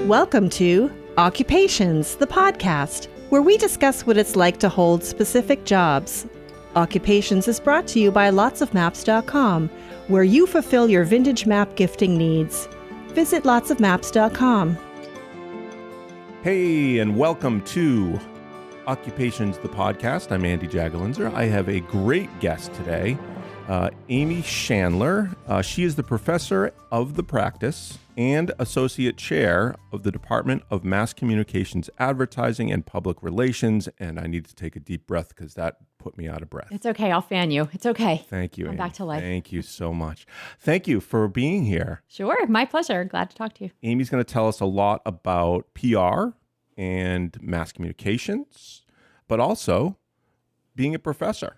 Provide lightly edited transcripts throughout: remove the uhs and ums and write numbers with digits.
Welcome to Occupations, the podcast, where we discuss what it's like to hold specific jobs. Occupations is brought to you by lotsofmaps.com, where you fulfill your vintage map gifting needs. Visit lotsofmaps.com. Hey, and welcome to Occupations, the podcast. I'm Andy Jagalinzer. I have a great guest today, Amy Shanler. She is the professor of the practice and associate chair of the Department of Mass Communications, Advertising, and Public Relations. And I need to take a deep breath because that put me out of breath. It's okay. I'll fan you. It's okay. Thank you, I'm Amy. back to life. Thank you so much. Thank you for being here. Sure. My pleasure. Glad to talk to you. Amy's going to tell us a lot about PR and mass communications, but also being a professor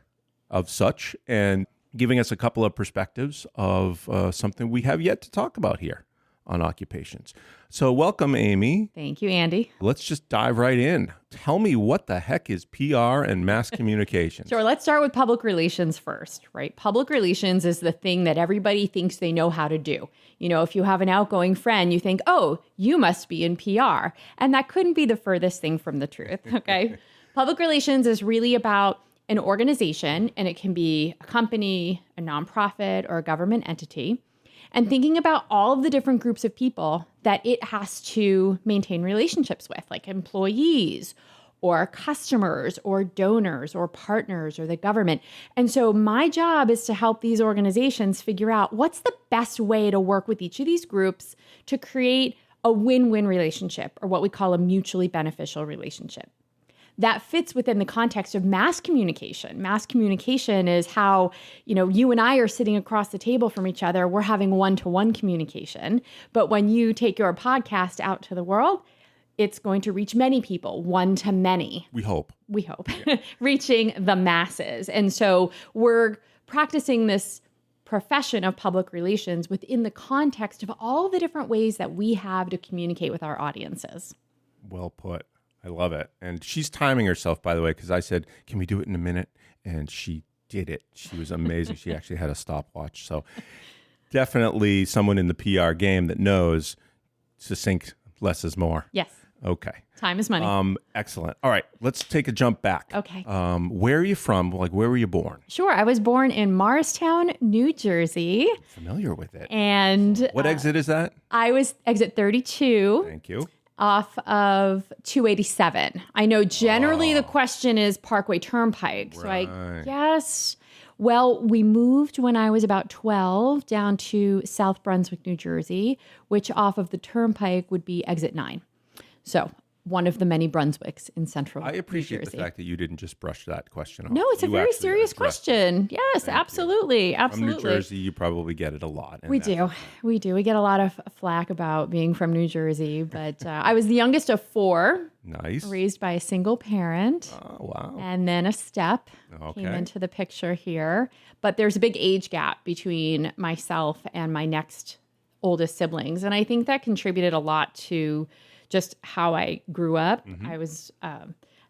of such and giving us a couple of perspectives of something we have yet to talk about here on Occupations. So welcome, Amy. Thank you, Andy. Let's just dive right in. Tell me, what the heck is PR and mass communications? Sure. Let's start with public relations first, right? Public relations is the thing that everybody thinks they know how to do. You know, if you have an outgoing friend, you think, oh, you must be in PR. And that couldn't be the furthest thing from the truth, okay? Public relations is really about an organization, and it can be a company, a nonprofit, or a government entity, and thinking about all of the different groups of people that it has to maintain relationships with, like employees or customers or donors or partners or the government. And so my job is to help these organizations figure out what's the best way to work with each of these groups to create a win-win relationship, or what we call a mutually beneficial relationship. That fits within the context of mass communication. Mass communication is how, you and I are sitting across the table from each other. We're having one-to-one communication. But when you take your podcast out to the world, it's going to reach many people, one to many. We hope. Yeah. Reaching the masses. And so we're practicing this profession of public relations within the context of all the different ways that we have to communicate with our audiences. Well put. I love it. And she's timing herself, by the way, because I said, can we do it in a minute? And she did it. She was amazing. She actually had a stopwatch. So definitely someone in the PR game that knows succinct, less is more. Yes. Okay. Time is money. Excellent. All right. Let's take a jump back. Okay. Where are you from? Like, where were you born? Sure. I was born in Morristown, New Jersey. Familiar with it. And what exit is that? I was exit 32. Thank you. Off of 287. I know generally the question is Parkway Turnpike. So I guess, well, we moved when I was about 12 down to South Brunswick, New Jersey, which off of the Turnpike would be exit 9. So one of the many Brunswicks in central New Jersey. I appreciate the fact that you didn't just brush that question off. No, it's a very serious question. Yes, absolutely. Absolutely. From New Jersey, you probably get it a lot. We do. We get a lot of flack about being from New Jersey, but I was the youngest of 4. Nice. Raised by a single parent. Oh, wow. And then a step came into the picture here. But there's a big age gap between myself and my next oldest siblings. And I think that contributed a lot to just how I grew up. I was,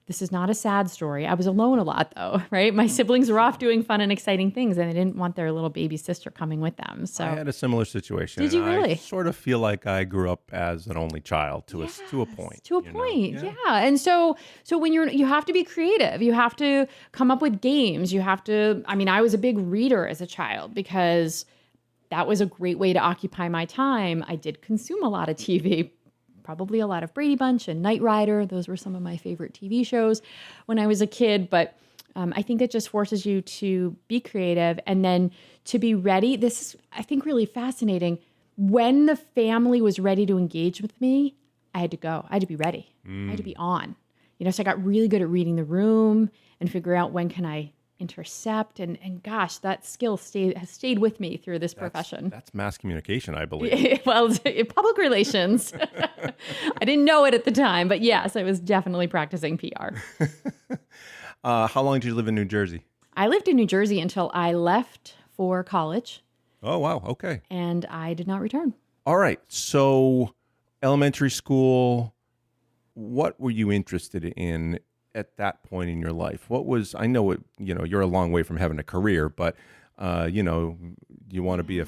this is not a sad story. I was alone a lot though, right? My siblings were off doing fun and exciting things, and they didn't want their little baby sister coming with them. So I had a similar situation. Did you really? I sort of feel like I grew up as an only child to a point. To a point, yeah. And so when you have to be creative. You have to come up with games. You have to, I was a big reader as a child because that was a great way to occupy my time. I did consume a lot of TV. Probably a lot of Brady Bunch and Knight Rider. Those were some of my favorite TV shows when I was a kid. But I think it just forces you to be creative and then to be ready. This is, I think, really fascinating. When the family was ready to engage with me, I had to go. I had to be ready. I had to be on. So I got really good at reading the room and figure out when can I intercept. And gosh, that skill has stayed with me through this profession. That's mass communication, I believe. Well, public relations. I didn't know it at the time, but yes, I was definitely practicing PR. How long did you live in New Jersey? I lived in New Jersey until I left for college. Oh, wow. Okay. And I did not return. All right. So elementary school, what were you interested in at that point in your life? What was, I know it, you're a long way from having a career, but you want to be a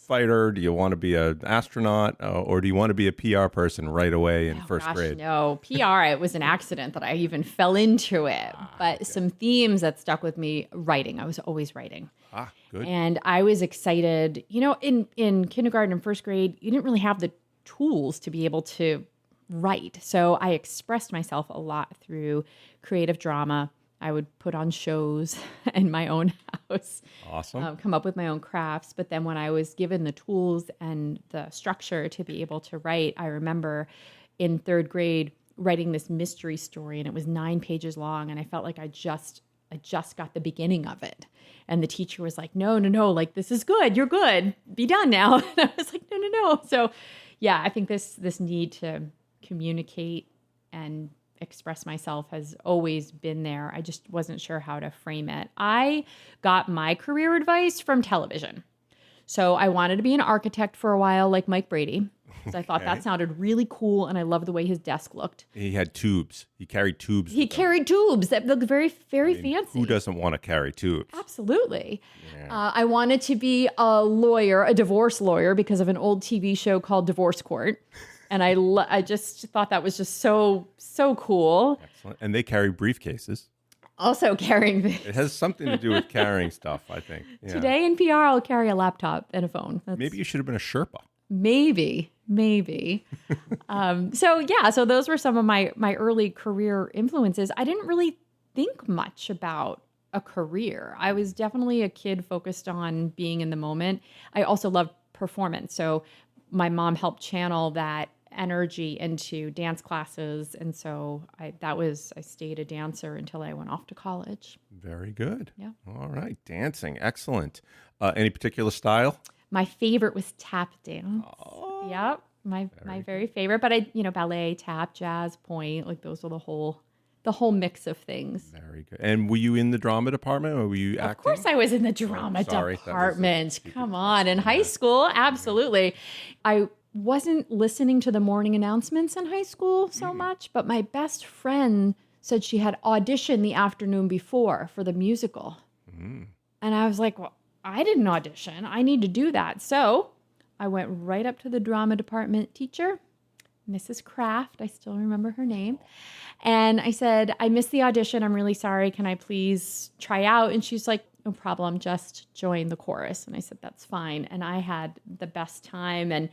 fighter? Do you want to be an astronaut? Or do you want to be a PR person right away in first grade? No, PR, it was an accident that I even fell into it. But some themes that stuck with me, writing. I was always writing. Good. And I was excited. In kindergarten and first grade, you didn't really have the tools to be able to write. So I expressed myself a lot through creative drama. I would put on shows in my own house. Awesome. Come up with my own crafts. But then when I was given the tools and the structure to be able to write, I remember in third grade writing this mystery story, and it was 9 pages long. And I felt like I just got the beginning of it. And the teacher was like, no, like, this is good. You're good. Be done now. And I was like, no. So yeah, I think this need to communicate and express myself has always been there. I just wasn't sure how to frame it. I got my career advice from television. So I wanted to be an architect for a while, like Mike Brady. So I thought that sounded really cool, and I loved the way his desk looked. He had tubes. He carried tubes. He carried tubes that looked very, very fancy. Who doesn't want to carry tubes? Absolutely. Yeah. I wanted to be a lawyer, a divorce lawyer, because of an old TV show called Divorce Court. And I just thought that was just so cool. Excellent. And they carry briefcases. Also carrying things. It has something to do with carrying stuff, I think. Yeah. Today in PR, I'll carry a laptop and a phone. Maybe you should have been a Sherpa. Maybe. So those were some of my early career influences. I didn't really think much about a career. I was definitely a kid focused on being in the moment. I also loved performance. So my mom helped channel that energy into dance classes. And so I stayed a dancer until I went off to college. Very good. Yeah. All right. Dancing. Excellent. Any particular style? My favorite was tap dance. Oh, Yep. My very favorite. But ballet, tap, jazz, point, like those are the whole mix of things. Very good. And were you in the drama department, or were you acting? Of course I was in the drama department. Come on. In high school, absolutely. I wasn't listening to the morning announcements in high school so much, but my best friend said she had auditioned the afternoon before for the musical. And I was like, well, I didn't audition. I need to do that. So I went right up to the drama department teacher, Mrs. Kraft. I still remember her name. And I said, I missed the audition. I'm really sorry. Can I please try out? And she's like, no problem. Just join the chorus. And I said, that's fine. And I had the best time. And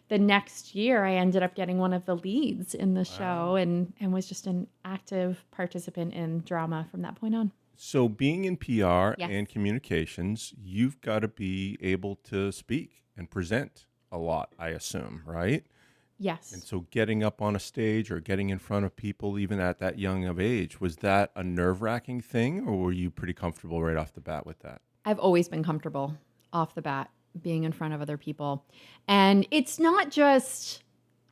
the next year, I ended up getting one of the leads in the show and was just an active participant in drama from that point on. So being in PR Yes. and communications, you've got to be able to speak and present a lot, I assume, right? Yes. And so getting up on a stage or getting in front of people, even at that young of age, was that a nerve-wracking thing, or were you pretty comfortable right off the bat with that? I've always been comfortable off the bat being in front of other people. And it's not just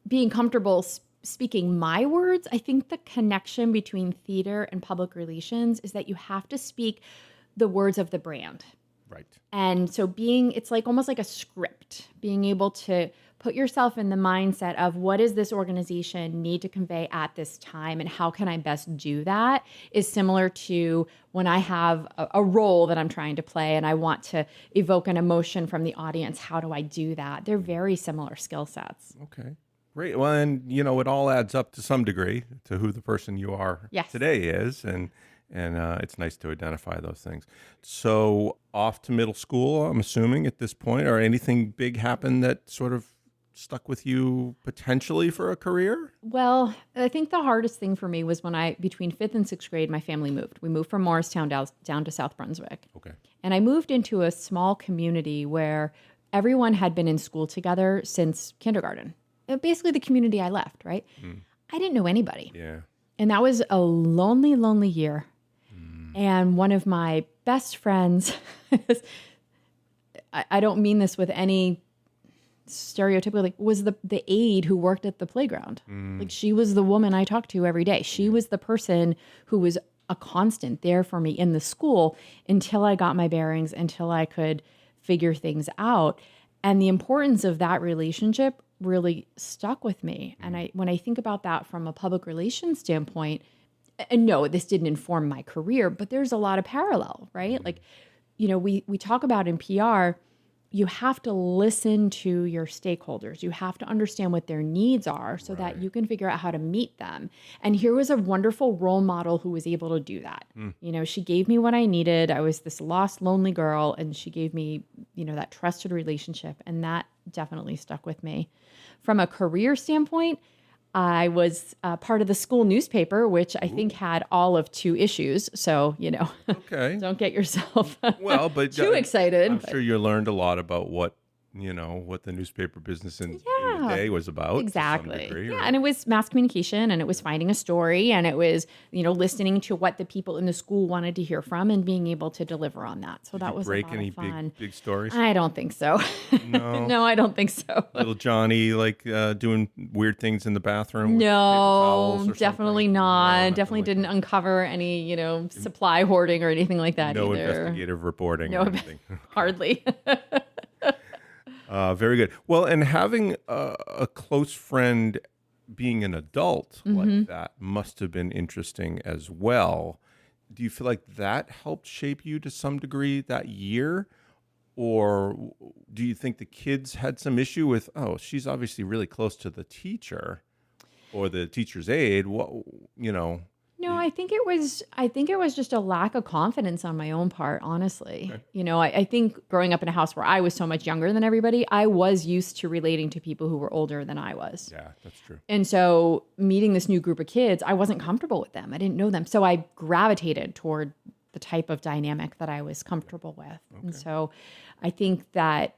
being comfortable speaking my words. I think the connection between theater and public relations is that you have to speak the words of the brand. Right. And so it's like almost like a script, being able to put yourself in the mindset of what does this organization need to convey at this time and how can I best do that is similar to when I have a role that I'm trying to play and I want to evoke an emotion from the audience. How do I do that? They're very similar skill sets. Okay. Great. Well, and it all adds up to some degree to who the person you are today is, and it's nice to identify those things. So off to middle school, I'm assuming at this point, or anything big happened that sort of stuck with you potentially for a career? Well, I think the hardest thing for me was when between 5th and 6th grade, my family moved. We moved from Morristown down to South Brunswick. Okay. And I moved into a small community where everyone had been in school together since kindergarten. Basically the community I left, right? I didn't know anybody. Yeah. And that was a lonely, lonely year. And one of my best friends, I don't mean this with any stereotypical, was the aide who worked at the playground. Like she was the woman I talked to every day. She was the person who was a constant there for me in the school until I got my bearings, until I could figure things out. And the importance of that relationship really stuck with me. And when I think about that from a public relations standpoint, and no, this didn't inform my career, but there's a lot of parallel, right? Like, we talk about in PR, you have to listen to your stakeholders. You have to understand what their needs are so that you can figure out how to meet them. And here was a wonderful role model who was able to do that. You know, she gave me what I needed. I was this lost, lonely girl, and she gave me, you know, that trusted relationship. And that definitely stuck with me. From a career standpoint, I was part of the school newspaper, which I think had all of 2 issues. So, you know, don't get yourself too excited. I'm sure you learned a lot about what the newspaper business in the day was about. Exactly. To some degree, yeah. And it was mass communication, and it was finding a story, and it was, you know, listening to what the people in the school wanted to hear from and being able to deliver on that. So that was break a lot any of fun. big stories? I don't think so. No. No, I don't think so. Little Johnny doing weird things in the bathroom? With paper No, towels or definitely something? not. No, Definitely like didn't that. uncover any, you know, supply hoarding or anything like that No either. investigative reporting No, or anything. hardly. Very good. Well, and having a close friend being an adult like that must have been interesting as well. Do you feel like that helped shape you to some degree that year? Or do you think the kids had some issue with, oh, she's obviously really close to the teacher or the teacher's aide? What, you know? No, I think it was just a lack of confidence on my own part, honestly. Okay. You know, I think growing up in a house where I was so much younger than everybody, I was used to relating to people who were older than I was. Yeah, that's true. And so meeting this new group of kids, I wasn't comfortable with them. I didn't know them. So I gravitated toward the type of dynamic that I was comfortable with. Okay. And so I think that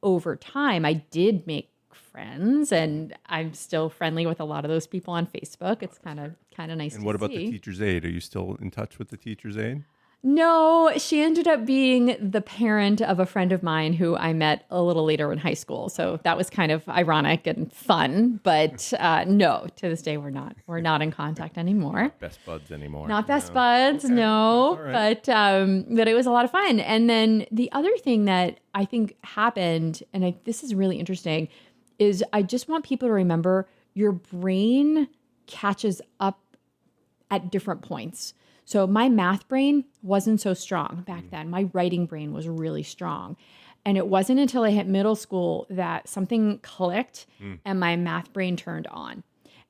over time I did make friends, and I'm still friendly with a lot of those people on Facebook. It's kind of nice to see. And what about the teacher's aide? Are you still in touch with the teacher's aide? No, she ended up being the parent of a friend of mine who I met a little later in high school. So that was kind of ironic and fun. But no, to this day, we're not in contact anymore. Not best buds anymore. Not best buds, okay. No. Right. But it was a lot of fun. And then the other thing that I think happened, and this is really interesting, is I just want people to remember your brain catches up at different points. So my math brain wasn't so strong back then. My writing brain was really strong. And it wasn't until I hit middle school that something clicked and my math brain turned on.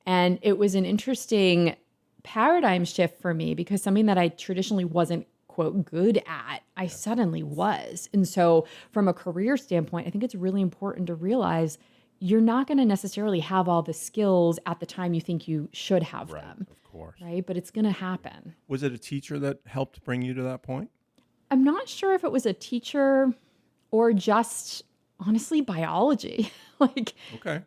And it was an interesting paradigm shift for me because something that I traditionally wasn't, quote, good at, I suddenly was. And so from a career standpoint, I think it's really important to realize you're not going to necessarily have all the skills at the time you think you should have them. Of course. Right? But it's going to happen. Was it a teacher that helped bring you to that point? I'm not sure if it was a teacher or just, honestly, biology.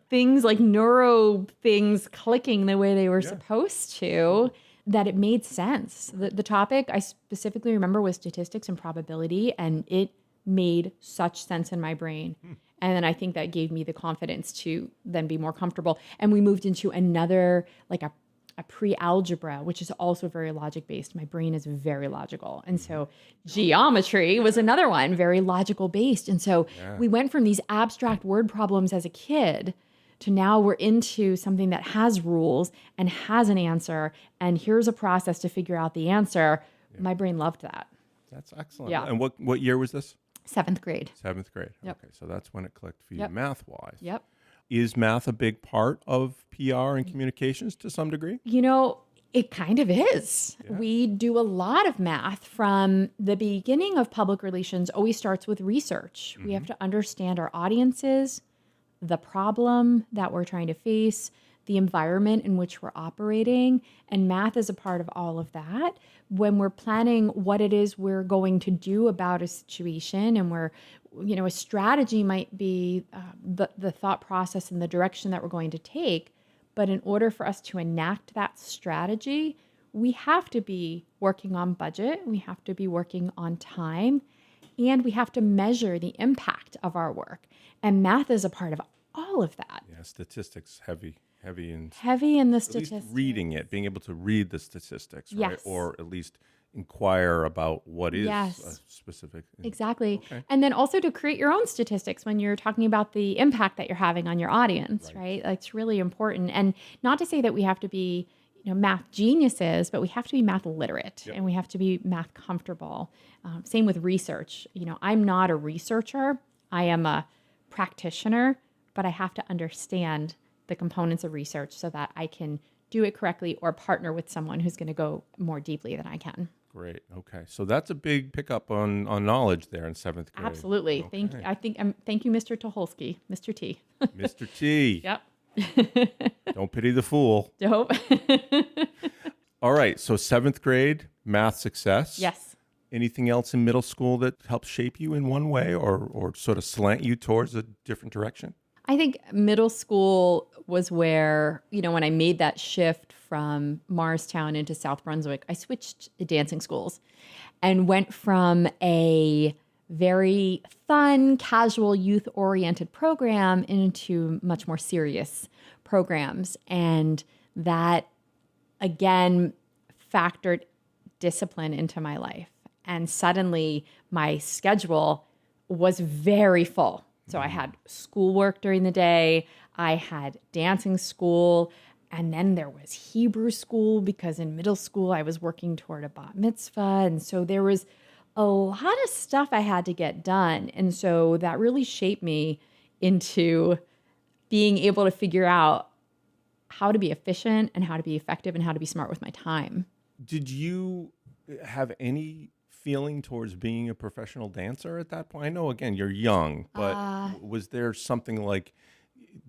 Things like neuro things clicking the way they were supposed to, that it made sense. The topic I specifically remember was statistics and probability, and it made such sense in my brain. And then I think that gave me the confidence to then be more comfortable. And we moved into another, like a pre-algebra, which is also very logic-based. My brain is very logical. And so geometry was another one, very logical-based. And so we went from these abstract word problems as a kid to now we're into something that has rules and has an answer. And here's a process to figure out the answer. Yeah. My brain loved that. That's excellent. Yeah. And what year was this? 7th grade. 7th grade. Yep. Okay, so that's when it clicked for you math-wise. Yep. Is math a big part of PR and communications to some degree? You know, it kind of is. Yeah. We do a lot of math. From the beginning of public relations always starts with research. We have to understand our audiences, the problem that we're trying to face, the environment in which we're operating, and math is a part of all of that. When we're planning what it is we're going to do about a situation, and we're, you know, a strategy might be the thought process and the direction that we're going to take. But in order for us to enact that strategy, we have to be working on budget, we have to be working on time, and we have to measure the impact of our work. And math is a part of all of that. Yeah, statistics heavy in the statistics. At least reading it, being able to read the statistics, right? Yes. Or at least inquire about what is a specific. Exactly. Okay. And then also to create your own statistics when you're talking about the impact that you're having on your audience, right? That's really important. And not to say that we have to be, you know, math geniuses, but we have to be math literate and we have to be math comfortable. Same with research. You know, I'm not a researcher. I am a practitioner, but I have to understand the components of research so that I can do it correctly or partner with someone who's going to go more deeply than I can. Great. Okay. So that's a big pickup on knowledge there in 7th grade. Absolutely. Okay. Thank you, Mr. Tucholsky, Mr. T. Mr. T. Yep. Don't pity the fool. Dope. All right. So 7th grade, math success. Yes. Anything else in middle school that helped shape you in one way or sort of slant you towards a different direction? I think middle school was where, when I made that shift from Morristown into South Brunswick, I switched dancing schools and went from a very fun, casual, youth-oriented program into much more serious programs. And that, again, factored discipline into my life. And suddenly my schedule was very full. So I had schoolwork during the day, I had dancing school, and then there was Hebrew school because in middle school I was working toward a bat mitzvah. And so there was a lot of stuff I had to get done. And so that really shaped me into being able to figure out how to be efficient and how to be effective and how to be smart with my time. Did you have any feeling towards being a professional dancer at that point? I know, again, you're young, but was there something like,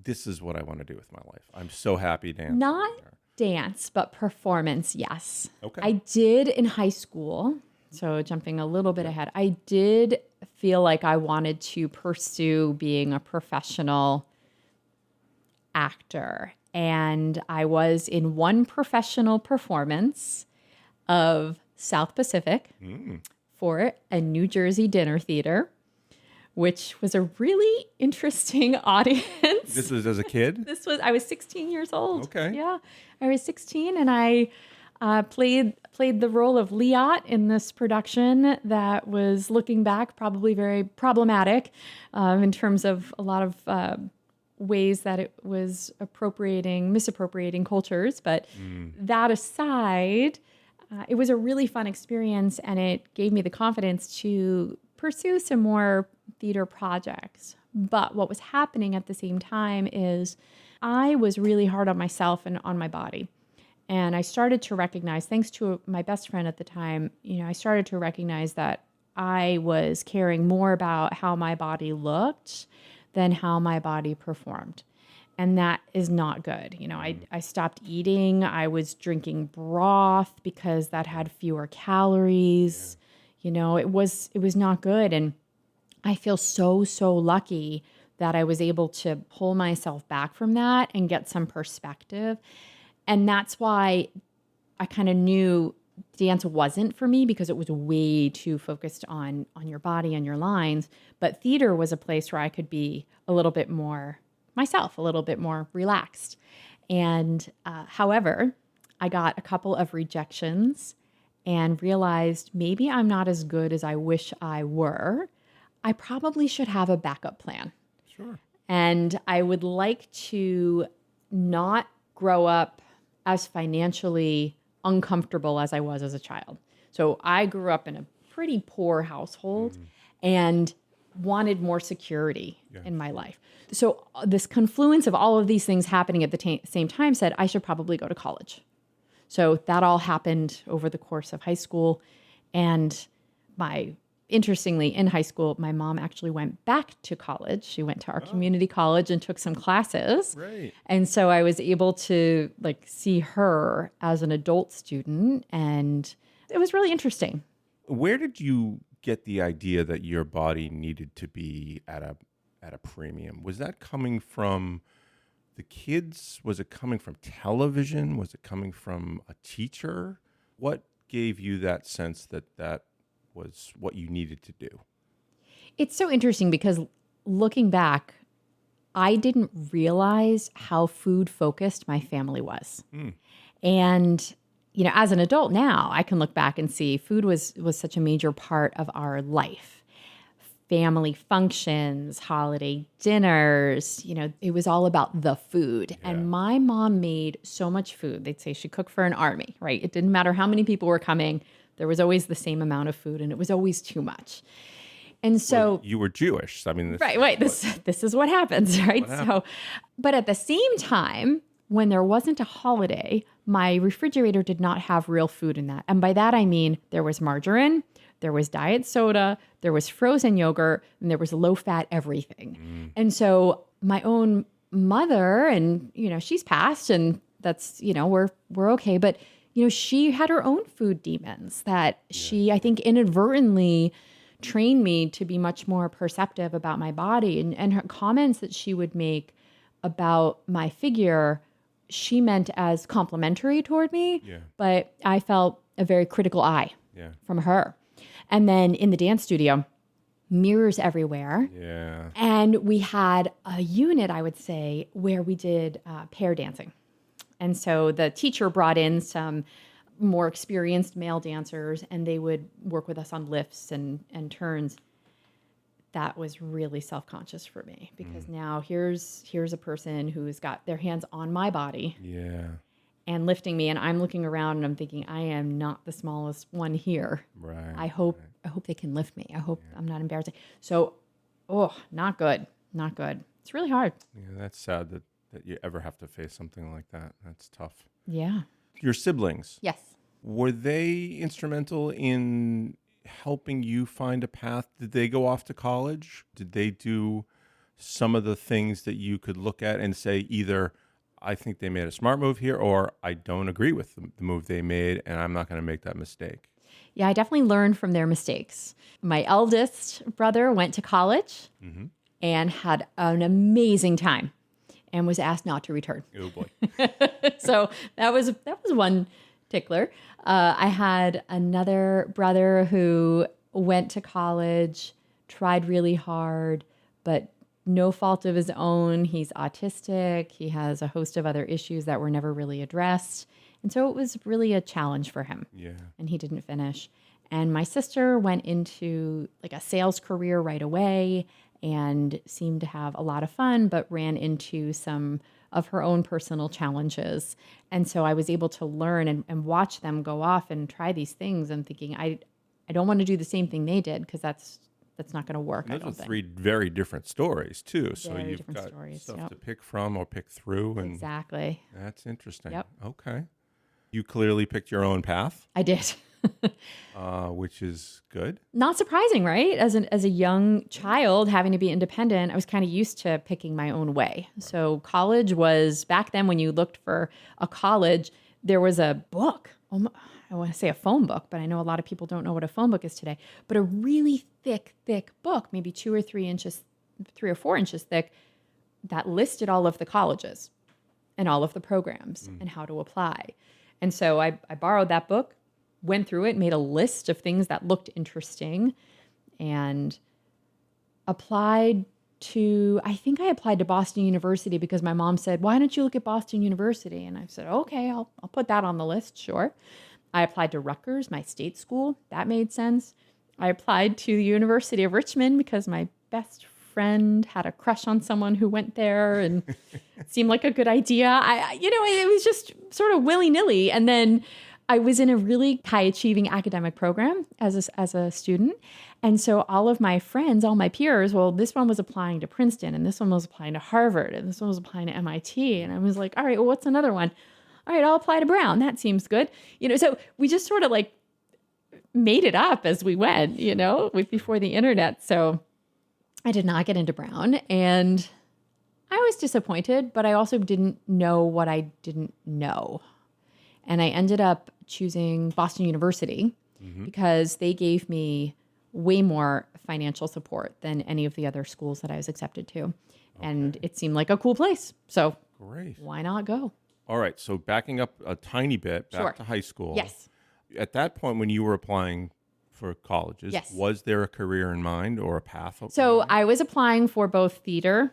this is what I want to do with my life? I'm so happy dancing. Not dance, but performance, yes. Okay. I did in high school. So jumping a little bit ahead, I did feel like I wanted to pursue being a professional actor. And I was in one professional performance of South Pacific for a New Jersey dinner theater, which was a really interesting audience. This was as a kid? I was 16 years old. Okay. Yeah. I was 16 and I played the role of Liat in this production that was, looking back, probably very problematic in terms of a lot of ways that it was misappropriating cultures. But that aside, it was a really fun experience, and it gave me the confidence to pursue some more theater projects. But what was happening at the same time is I was really hard on myself and on my body. And I started to recognize, thanks to my best friend at the time, I started to recognize that I was caring more about how my body looked than how my body performed. And that is not good. I stopped eating. I was drinking broth because that had fewer calories. Yeah. It was not good. And I feel so, so lucky that I was able to pull myself back from that and get some perspective. And that's why I kind of knew dance wasn't for me, because it was way too focused on your body and your lines. But theater was a place where I could be a little bit more myself, a little bit more relaxed. And however, I got a couple of rejections and realized maybe I'm not as good as I wish I were. I probably should have a backup plan. Sure. And I would like to not grow up as financially uncomfortable as I was as a child. So I grew up in a pretty poor household and wanted more security in my life. So this confluence of all of these things happening at the same time said I should probably go to college. So that all happened over the course of high school. And interestingly, in high school, my mom actually went back to college. She went to our community college and took some classes. Right. And so I was able to see her as an adult student. And it was really interesting. Where did you get the idea that your body needed to be at a premium? Was that coming from the kids? Was it coming from television? Was it coming from a teacher? What gave you that sense that was what you needed to do? It's so interesting because looking back, I didn't realize how food focused my family was. And as an adult now, I can look back and see food was such a major part of our life. Family functions, holiday dinners, it was all about the food. Yeah. And my mom made so much food. They'd say she cooked for an army, right? It didn't matter how many people were coming. There was always the same amount of food, and it was always too much. And so Well, you were Jewish. I mean, right. This is what happens, right? What happened? But at the same time, when there wasn't a holiday, my refrigerator did not have real food in that. And by that, I mean there was margarine, there was diet soda, there was frozen yogurt, and there was low-fat everything. And so my own mother, and, she's passed, and that's, we're okay. But, she had her own food demons that she, I think, inadvertently trained me to be much more perceptive about my body. And her comments that she would make about my figure, she meant as complimentary toward me, but I felt a very critical eye from her. And then in the dance studio, mirrors everywhere. Yeah. And we had a unit, I would say, where we did pair dancing. And so the teacher brought in some more experienced male dancers, and they would work with us on lifts and turns. That was really self-conscious for me, because now here's a person who's got their hands on my body and lifting me, and I'm looking around and I'm thinking, I am not the smallest one here. Right. I hope they can lift me. I hope I'm not embarrassing. So, not good. Not good. It's really hard. Yeah, that's sad that you ever have to face something like that. That's tough. Yeah. Your siblings. Yes. Were they instrumental in helping you find a path? Did they go off to college? Did they do some of the things that you could look at and say either, I think they made a smart move here, or I don't agree with the move they made and I'm not going to make that mistake? Yeah, I definitely learned from their mistakes. My eldest brother went to college and had an amazing time and was asked not to return. Oh boy. So that was one tickler. I had another brother who went to college, tried really hard, but no fault of his own. He's autistic. He has a host of other issues that were never really addressed. And so it was really a challenge for him. Yeah. And he didn't finish. And my sister went into like a sales career right away and seemed to have a lot of fun, but ran into some of her own personal challenges. And so I was able to learn and watch them go off and try these things. I'm thinking, I don't want to do the same thing they did, because that's not going to work. And those are three very different stories too. So very you've got stories, stuff to pick from or pick through. And exactly. That's interesting. Yep. Okay. You clearly picked your own path. I did. Which is good. Not surprising, right? As a young child having to be independent, I was kind of used to picking my own way. So college was, back then when you looked for a college, there was a book. I want to say a phone book, but I know a lot of people don't know what a phone book is today. But a really thick book, maybe 2 or 3 inches, 3 or 4 inches thick, that listed all of the colleges and all of the programs and how to apply. And so I borrowed that book, went through it, made a list of things that looked interesting, and applied to, I think I applied to Boston University because my mom said, why don't you look at Boston University? And I said, okay, I'll put that on the list, sure. I applied to Rutgers, my state school. That made sense. I applied to the University of Richmond because my best friend had a crush on someone who went there, and it seemed like a good idea. It was just sort of willy-nilly. And then I was in a really high-achieving academic program as a student. And so all of my friends, all my peers, well, this one was applying to Princeton, and this one was applying to Harvard, and this one was applying to MIT. And I was like, all right, well, what's another one? All right, I'll apply to Brown. That seems good. So we just sort of like made it up as we went, before the internet. So I did not get into Brown, and I was disappointed, but I also didn't know what I didn't know. And I ended up choosing Boston University because they gave me way more financial support than any of the other schools that I was accepted to. Okay. And it seemed like a cool place. So great. Why not go? All right. So backing up a tiny bit, back to high school. Yes. At that point, when you were applying for colleges, was there a career in mind or a path? So I was applying for both theater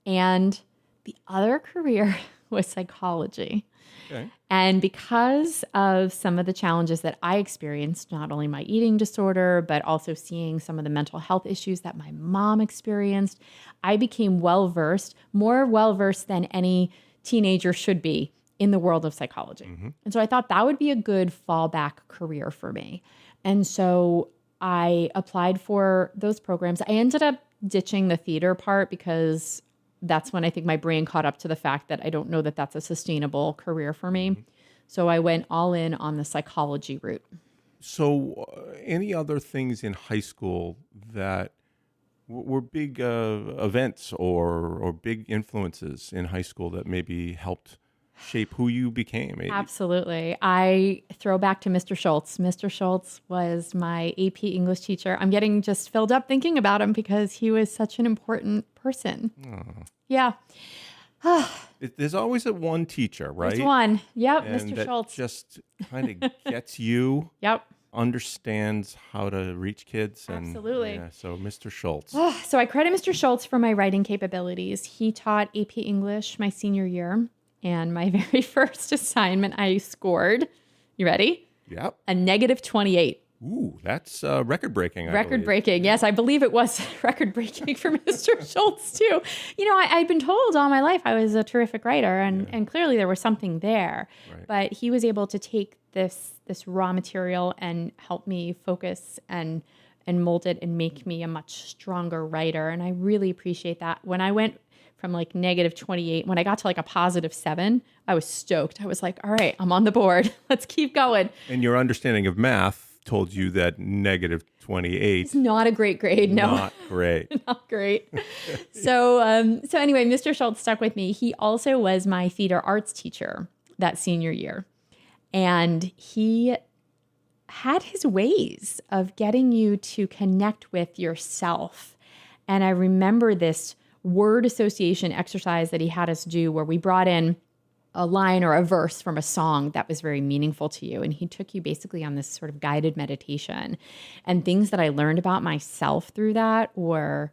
and the other career was psychology. Okay. And because of some of the challenges that I experienced, not only my eating disorder, but also seeing some of the mental health issues that my mom experienced, I became more well-versed than any teenager should be in the world of psychology. And so I thought that would be a good fallback career for me. And so I applied for those programs. I ended up ditching the theater part because that's when I think my brain caught up to the fact that I don't know that that's a sustainable career for me. So I went all in on the psychology route. So any other things in high school that were big events or big influences in high school that maybe helped shape who you became? Absolutely. I throw back to Mr. Schultz. Mr. Schultz was my AP English teacher. I'm getting just filled up thinking about him because he was such an important person. Oh. Yeah. There's always that one teacher, right? There's one. Yep, And Mr. that Schultz. just kind of gets you. Yep. Understands how to reach kids. And, Absolutely. Yeah, so Mr. Schultz. So I credit Mr. Schultz for my writing capabilities. He taught AP English my senior year, and my very first assignment I scored, you ready? Yep. A negative 28. Ooh, that's record-breaking, I Record believe. breaking. Yes, I believe it was record breaking for Mr. Schultz too. You know, I'd been told all my life I was a terrific writer, and clearly there was something there. Right. But he was able to take this raw material and help me focus and mold it and make me a much stronger writer. And I really appreciate that. When I went from like negative 28, when I got to like a positive 7, I was stoked. I was like, all right, I'm on the board. Let's keep going. And your understanding of math told you that negative 28 It's not a great grade. No. Not great. Not great. So anyway, Mr. Schultz stuck with me. He also was my theater arts teacher that senior year. And he had his ways of getting you to connect with yourself. And I remember this word association exercise that he had us do where we brought in a line or a verse from a song that was very meaningful to you. And he took you basically on this sort of guided meditation. And things that I learned about myself through that were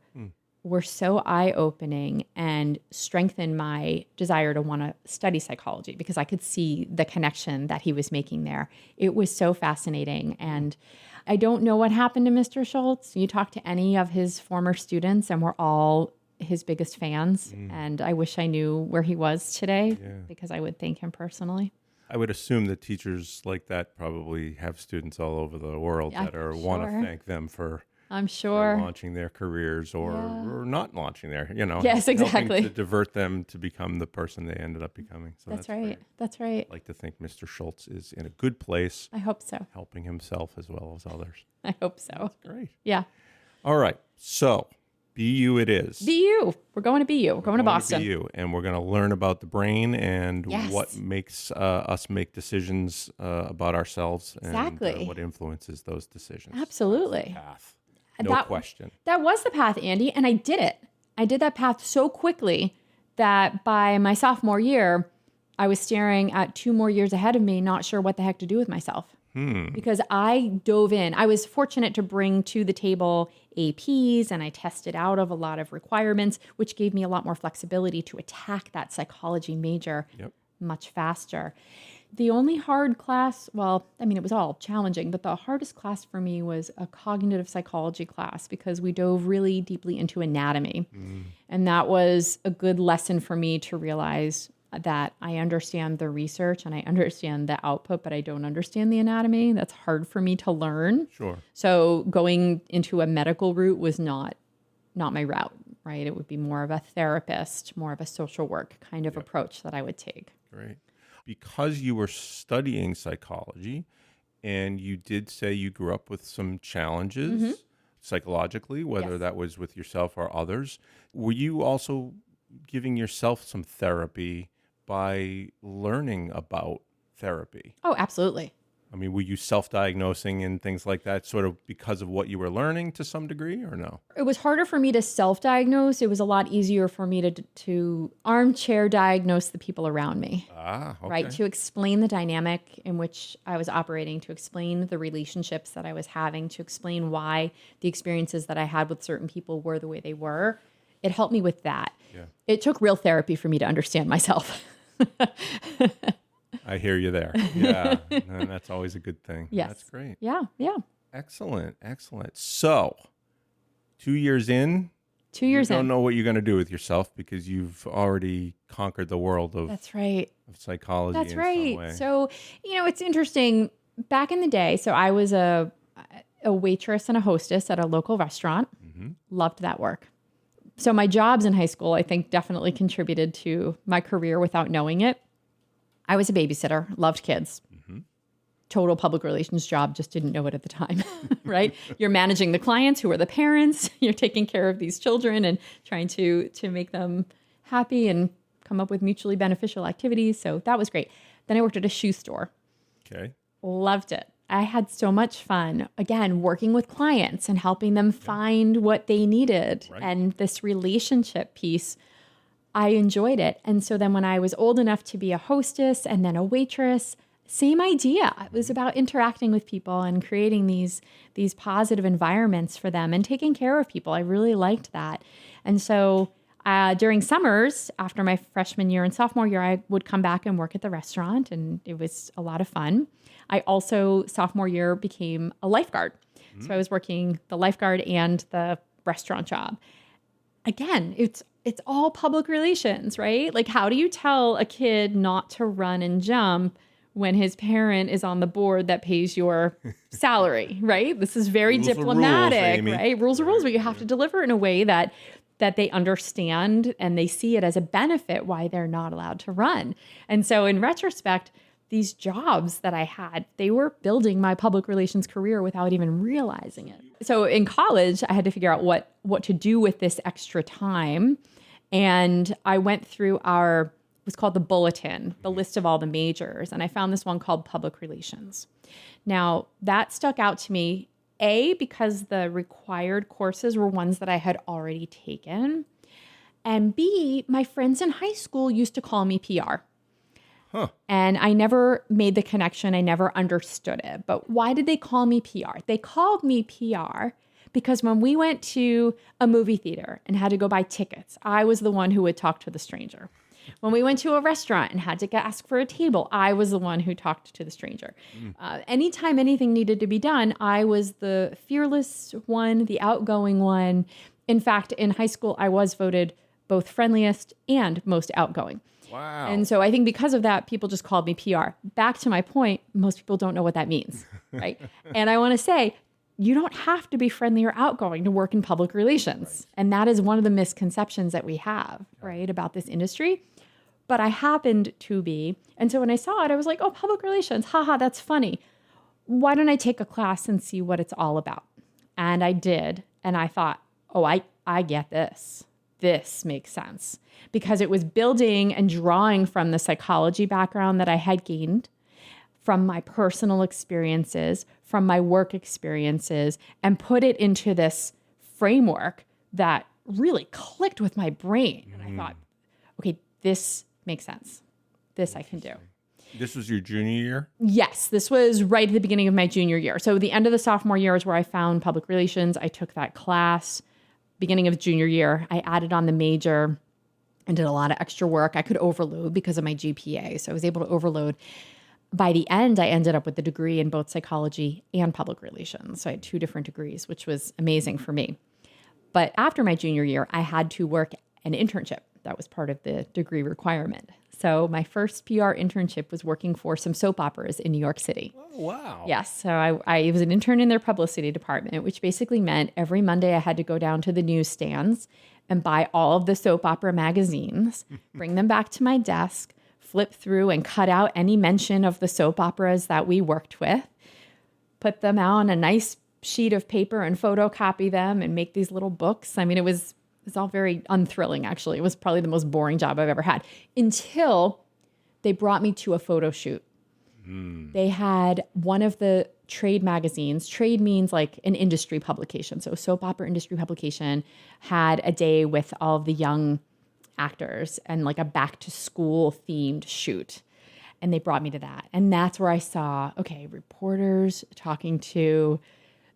so eye-opening and strengthened my desire to want to study psychology because I could see the connection that he was making there. It was so fascinating. And I don't know what happened to Mr. Schultz. You talk to any of his former students and we're all his biggest fans. And I wish I knew where he was today because I would thank him personally. I would assume that teachers like that probably have students all over the world that want to thank them for I'm sure launching their careers or not launching their, Yes, exactly. helping to divert them to become the person they ended up becoming. So That's right. great. That's right. I'd like to think Mr. Schultz is in a good place. I hope so. Helping himself as well as others. I hope so. That's great. Yeah. All right. So BU it is. BU. We're going to BU. We're going to Boston. BU, and we're going to learn about the brain and Yes. what makes us make decisions about ourselves Exactly. and what influences those decisions. Absolutely. Path. No question. That was the path, Andy, and I did it. I did that path so quickly that by my sophomore year, I was staring at 2 more years ahead of me, not sure what the heck to do with myself. Because I dove in. I was fortunate to bring to the table APs and I tested out of a lot of requirements, which gave me a lot more flexibility to attack that psychology major much faster. The only hard class, well, I mean, it was all challenging, but the hardest class for me was a cognitive psychology class because we dove really deeply into anatomy. And that was a good lesson for me to realize that I understand the research and I understand the output, but I don't understand the anatomy. That's hard for me to learn. Sure. So going into a medical route was not my route, right? It would be more of a therapist, more of a social work kind of approach that I would take. Great. Because you were studying psychology and you did say you grew up with some challenges psychologically, whether that was with yourself or others, were you also giving yourself some therapy by learning about therapy? Oh, absolutely. I mean, were you self-diagnosing and things like that sort of because of what you were learning to some degree or no? It was harder for me to self-diagnose. It was a lot easier for me to armchair diagnose the people around me. Ah, okay. Right? To explain the dynamic in which I was operating, to explain the relationships that I was having, to explain why the experiences that I had with certain people were the way they were. It helped me with that. Yeah. It took real therapy for me to understand myself. I hear you there. Yeah, and that's always a good thing. Yes. That's great. Yeah. Excellent. So, 2 years in, 2 years you don't in. know what you're going to do with yourself because you've already conquered the world of, That's right. of psychology That's in right. some way. So, it's interesting. Back in the day, so I was a waitress and a hostess at a local restaurant. Loved that work. So my jobs in high school, I think, definitely contributed to my career without knowing it. I was a babysitter, loved kids. Total public relations job, just didn't know it at the time, right? You're managing the clients who are the parents. You're taking care of these children and trying to make them happy and come up with mutually beneficial activities. So that was great. Then I worked at a shoe store. Okay. Loved it. I had so much fun, again, working with clients and helping them find what they needed. Right. And this relationship piece, I enjoyed it. And so then when I was old enough to be a hostess and then a waitress, same idea. It was about interacting with people and creating these positive environments for them and taking care of people. I really liked that. And so during summers, after my freshman year and sophomore year, I would come back and work at the restaurant, and it was a lot of fun. I also, sophomore year, became a lifeguard. So I was working the lifeguard and the restaurant job. Again, it's all public relations, right? Like, how do you tell a kid not to run and jump when his parent is on the board that pays your salary, right? This is very Rules are diplomatic, rules, Amy. right? Rules are rules, but you have to deliver in a way that they understand and they see it as a benefit why they're not allowed to run. And so in retrospect, these jobs that I had, they were building my public relations career without even realizing it. So in college, I had to figure out what to do with this extra time. And I went through it was called the Bulletin, the list of all the majors. And I found this one called Public Relations. Now, that stuck out to me, A, because the required courses were ones that I had already taken. And B, my friends in high school used to call me PR. And I never made the connection. I never understood it. But why did they call me PR? They called me PR because when we went to a movie theater and had to go buy tickets, I was the one who would talk to the stranger. When we went to a restaurant and had to ask for a table, I was the one who talked to the stranger. Anytime anything needed to be done, I was the fearless one, the outgoing one. In fact, in high school, I was voted both friendliest and most outgoing. Wow. And so I think because of that, people just called me PR. Back to my point, most people don't know what that means, right? And I want to say, you don't have to be friendly or outgoing to work in public relations. Right. And that is one of the misconceptions that we have, right, about this industry. But I happened to be. And so when I saw it, I was like, oh, public relations, haha, that's funny. Why don't I take a class and see what it's all about? And I did. And I thought, oh, I get this. This makes sense. Because it was building and drawing from the psychology background that I had gained, from my personal experiences, from my work experiences, and put it into this framework that really clicked with my brain. And I thought, okay, this makes sense. This I can do. This was your junior year? Yes, this was right at the beginning of my junior year. So the end of the sophomore year is where I found public relations. I took that class. Beginning of junior year, I added on the major and did a lot of extra work. I could overload because of my GPA. So I was able to overload. By the end, I ended up with a degree in both psychology and public relations. So I had 2 different degrees, which was amazing for me. But after my junior year, I had to work an internship. That was part of the degree requirement. So my first PR internship was working for some soap operas in New York City. Oh, wow. Yes. So I was an intern in their publicity department, which basically meant every Monday I had to go down to the newsstands and buy all of the soap opera magazines, bring them back to my desk, flip through and cut out any mention of the soap operas that we worked with, put them out on a nice sheet of paper and photocopy them and make these little books. I mean, it was all very unthrilling, actually. It was probably the most boring job I've ever had until they brought me to a photo shoot. They had one of the trade magazines. Trade means like an industry publication. So soap opera industry publication had a day with all of the young actors and like a back to school themed shoot. And they brought me to that. And that's where I saw, okay, reporters talking to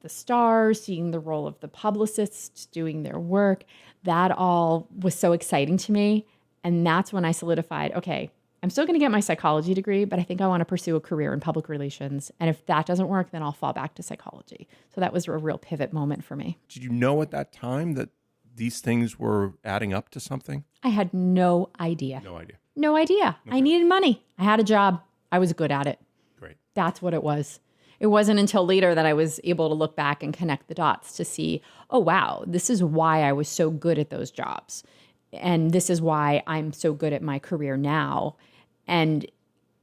the stars, seeing the role of the publicists doing their work. That all was so exciting to me. And that's when I solidified, okay, I'm still going to get my psychology degree, but I think I want to pursue a career in public relations. And if that doesn't work, then I'll fall back to psychology. So that was a real pivot moment for me. Did you know at that time that these things were adding up to something? I had no idea. No idea. No idea. Okay. I needed money. I had a job. I was good at it. Great. That's what it was. it wasn't until later that I was able to look back and connect the dots to see, oh, wow, this is why I was so good at those jobs. And this is why I'm so good at my career now. And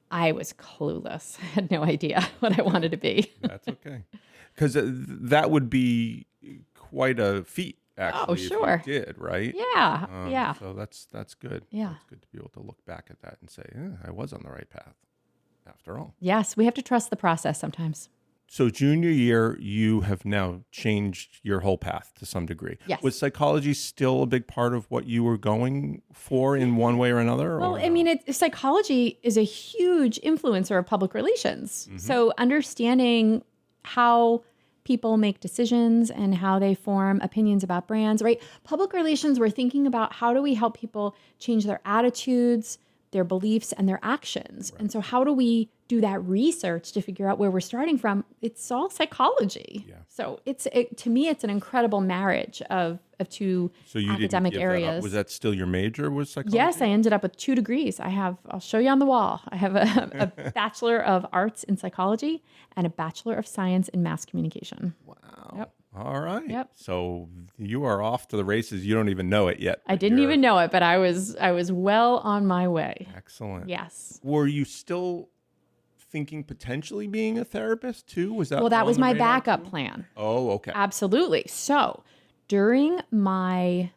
I was clueless. I had no idea what I wanted to be. That's okay. Because that would be quite a feat, actually. Oh, sure. If you did, right? Yeah. So that's good. Yeah. It's good to be able to look back at that and say, I was on the right path after all. Yes, we have to trust the process sometimes. So junior year, you have now changed your whole path to some degree. Yes. Was psychology still a big part of what you were going for in one way or another? Well, I mean, psychology is a huge influencer of public relations. So understanding how people make decisions and how they form opinions about brands, right? Public relations, we're thinking about how do we help people change their attitudes, their beliefs, and their actions. Right. And so how do we do that research to figure out where we're starting from? It's all psychology. Yeah. So to me, it's an incredible marriage of two academic areas. Was that still your major, was psychology? Yes, I ended up with 2 degrees. I'll show you on the wall. I have a Bachelor of Arts in Psychology and a Bachelor of Science in Mass Communication. Wow. Yep. All right. Yep. So you are off to the races. You don't even know it yet. I didn't even know it, but I was well on my way. Excellent. Yes. Were you still thinking potentially being a therapist too? Was that that was my backup plan. Oh, okay. Absolutely. So during my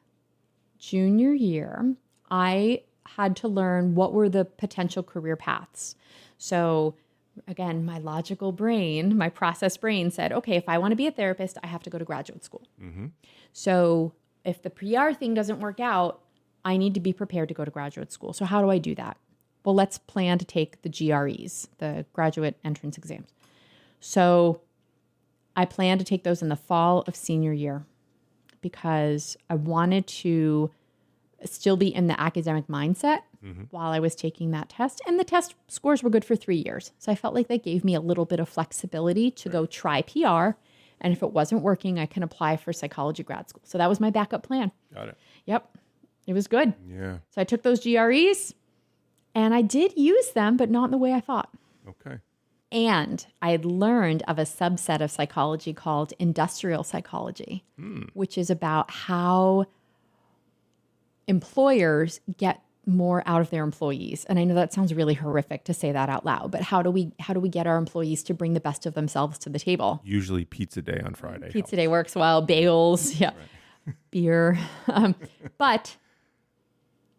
junior year, I had to learn what were the potential career paths. So again, my logical brain, my process brain said, okay, if I want to be a therapist, I have to go to graduate school. So if the PR thing doesn't work out, I need to be prepared to go to graduate school. So how do I do that? Well, let's plan to take the GREs, the graduate entrance exams. So I plan to take those in the fall of senior year because I wanted to still be in the academic mindset while I was taking that test. And the test scores were good for 3 years. So I felt like that gave me a little bit of flexibility to go try PR. And if it wasn't working, I can apply for psychology grad school. So that was my backup plan. Got it. Yep. It was good. Yeah. So I took those GREs and I did use them, but not in the way I thought. Okay. And I had learned of a subset of psychology called industrial psychology, which is about how employers get more out of their employees. And I know that sounds really horrific to say that out loud, but how do we get our employees to bring the best of themselves to the table? Usually pizza day on Friday. Pizza day works well, bagels, yeah, beer. But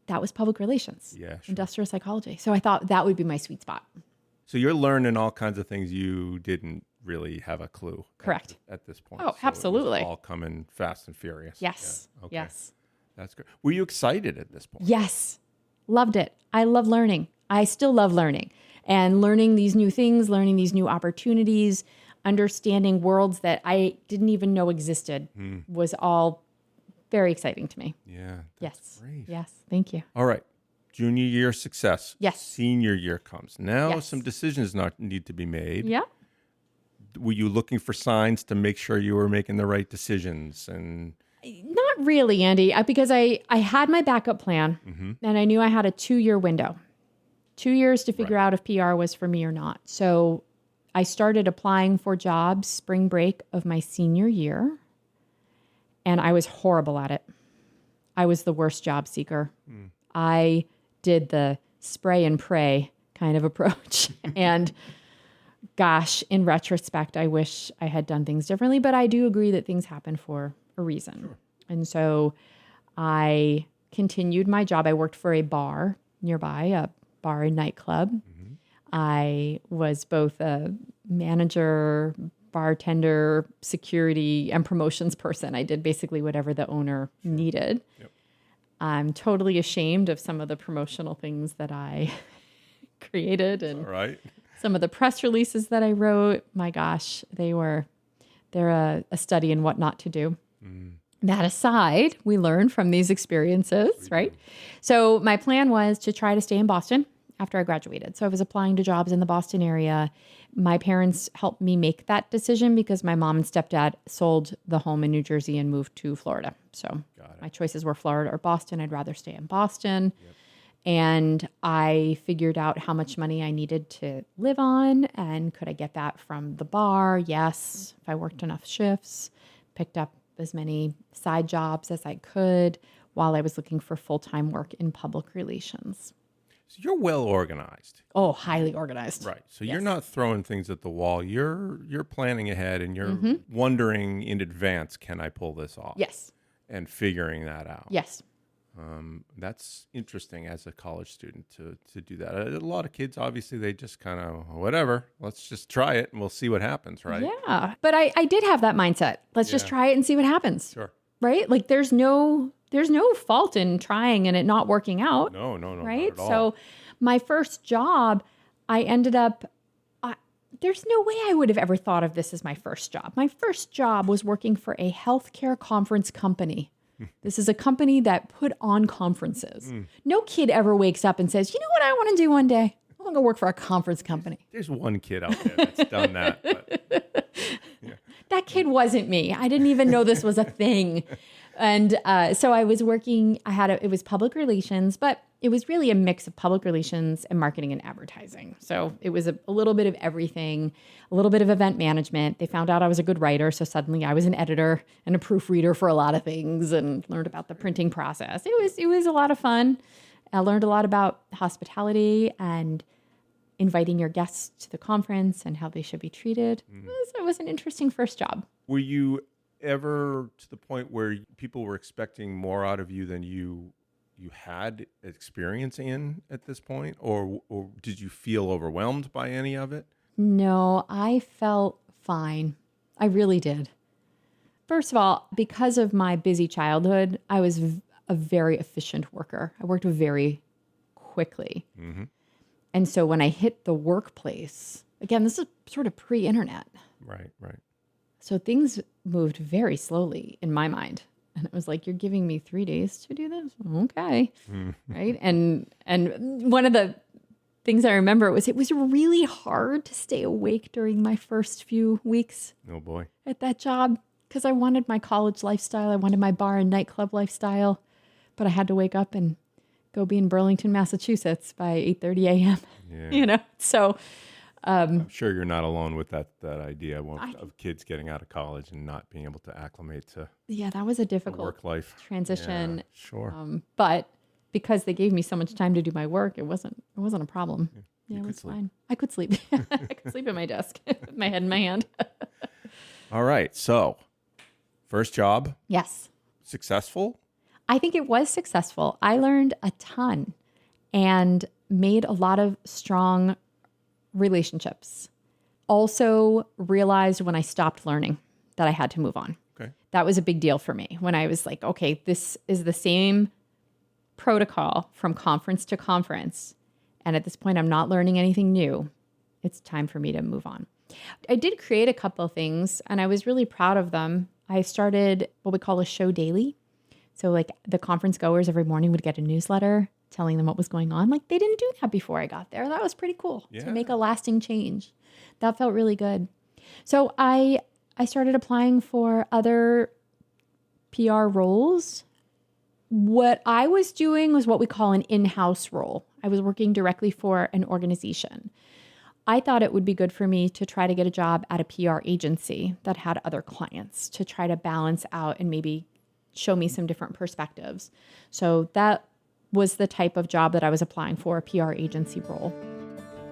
that was public relations, industrial psychology. So I thought that would be my sweet spot. So you're learning all kinds of things you didn't really have a clue. Correct. At this point. Oh, so absolutely. It was all coming fast and furious. Yes. Yeah. Okay. Yes. That's good. Were you excited at this point? Yes. Loved it. I love learning. I still love learning and learning these new things, learning these new opportunities, understanding worlds that I didn't even know existed was all very exciting to me. Yeah. That's great. Yes. Thank you. All right. Junior year success. Yes. Senior year comes. Now Yes. some decisions need to be made. Yeah. Were you looking for signs to make sure you were making the right decisions? And Not really, Andy, because I had my backup plan and I knew I had a 2-year window, 2 years to figure out if PR was for me or not. So I started applying for jobs spring break of my senior year, and I was horrible at it. I was the worst job seeker. I did the spray and pray kind of approach. And gosh, in retrospect, I wish I had done things differently, but I do agree that things happen for a reason. Sure. And so I continued my job. I worked for a bar nearby, a bar and nightclub. I was both a manager, bartender, security, and promotions person. I did basically whatever the owner needed. Yep. I'm totally ashamed of some of the promotional things that I created and some of the press releases that I wrote. My gosh, they're a study in what not to do. That aside, we learn from these experiences, right? So my plan was to try to stay in Boston after I graduated. So I was applying to jobs in the Boston area. My parents helped me make that decision because my mom and stepdad sold the home in New Jersey and moved to Florida. So my choices were Florida or Boston. I'd rather stay in Boston. Yep. And I figured out how much money I needed to live on, and could I get that from the bar? Yes. If I worked enough shifts, picked up as many side jobs as I could while I was looking for full-time work in public relations. So you're well organized. Oh, highly organized. Right. So Yes. you're not throwing things at the wall. You're planning ahead, and you're wondering in advance, can I pull this off? Yes. And figuring that out. Yes. That's interesting as a college student to do that. A lot of kids, obviously, they just kind of, whatever, let's just try it and we'll see what happens, right? Yeah. But I did have that mindset. Let's just try it and see what happens. Sure. Right? Like there's no fault in trying and it not working out. No, Right? not at all. So my first job, I ended up, there's no way I would have ever thought of this as my first job. My first job was working for a healthcare conference company. This is a company that put on conferences. No kid ever wakes up and says, you know what I want to do one day? I want to go work for a conference company. There's one kid out there that's done that. But, That kid wasn't me. I didn't even know this was a thing. And so I was working, it was public relations, but it was really a mix of public relations and marketing and advertising. So it was a little bit of everything, a little bit of event management. They found out I was a good writer, so suddenly I was an editor and a proofreader for a lot of things, and learned about the printing process. It was a lot of fun. I learned a lot about hospitality and inviting your guests to the conference and how they should be treated. It was an interesting first job. were you ever to the point where people were expecting more out of you than you had experience in at this point, or did you feel overwhelmed by any of it? No, I felt fine. I really did. First of all, because of my busy childhood, I was a very efficient worker. I worked very quickly. Mm-hmm. And so when I hit the workplace, again, this is sort of pre-internet. Right. So things moved very slowly in my mind. And it was like, you're giving me 3 days to do this? Okay. Right. And one of the things I remember it was really hard to stay awake during my first few weeks Oh boy. at that job, because I wanted my college lifestyle. I wanted my bar and nightclub lifestyle, but I had to wake up and go be in Burlington, Massachusetts by 8:30 a.m. Yeah. So I'm sure you're not alone with that idea of kids getting out of college and not being able to acclimate to yeah, that was a the difficult work life transition. Yeah, sure. But because they gave me so much time to do my work, it wasn't a problem. Yeah, it could was sleep. fine. I could sleep. I could sleep at my desk with my head in my hand. All right. So, first job, Yes. successful. I think it was successful. I learned a ton and made a lot of strong relationships. Also realized when I stopped learning that I had to move on. Okay. That was a big deal for me when I was like, okay, this is the same protocol from conference to conference. And at this point, I'm not learning anything new. It's time for me to move on. I did create a couple of things and I was really proud of them. I started what we call a show daily. So like the conference goers every morning would get a newsletter telling them what was going on. Like they didn't do that before I got there. That was pretty cool to make a lasting change. That felt really good. So I started applying for other PR roles. What I was doing was what we call an in-house role. I was working directly for an organization. I thought it would be good for me to try to get a job at a PR agency that had other clients to try to balance out and maybe show me some different perspectives. So that was the type of job that I was applying for, a PR agency role.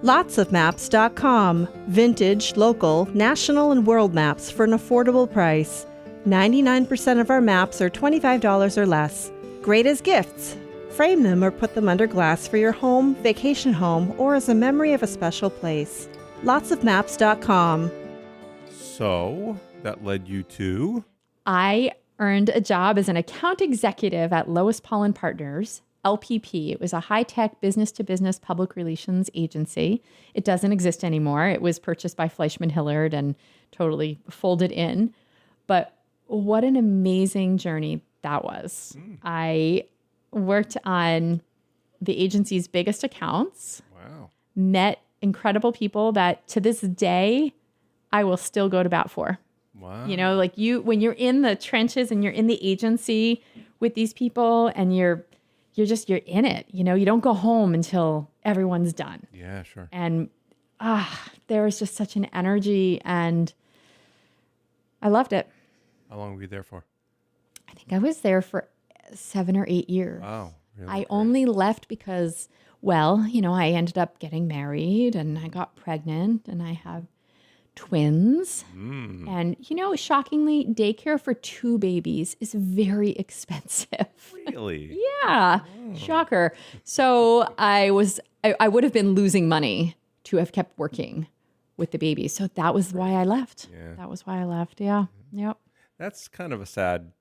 Lotsofmaps.com. Vintage, local, national, and world maps for an affordable price. 99% of our maps are $25 or less. Great as gifts. Frame them or put them under glass for your home, vacation home, or as a memory of a special place. Lotsofmaps.com. So that led you to I earned a job as an account executive at Lois Paul & Partners, LPP. It was a high-tech business-to-business public relations agency. It doesn't exist anymore. It was purchased by Fleischman Hillard and totally folded in. But what an amazing journey that was. I worked on the agency's biggest accounts. wow. Met incredible people that to this day, I will still go to bat for. Wow. You know, like when you're in the trenches and you're in the agency with these people and you're you're in it. You know, you don't go home until everyone's done. Yeah, sure. And there was just such an energy, and I loved it. How long were you there for? I think I was there for 7 or 8 years. Wow. Really I great. only left because, well, you know, I ended up getting married and I got pregnant and I have twins. And, you know, shockingly, daycare for 2 babies is very expensive. Really? Yeah. Shocker. So I would have been losing money to have kept working with the babies. So that was why I left. Yeah. That was why I left. Yeah. Yep. That's kind of a sad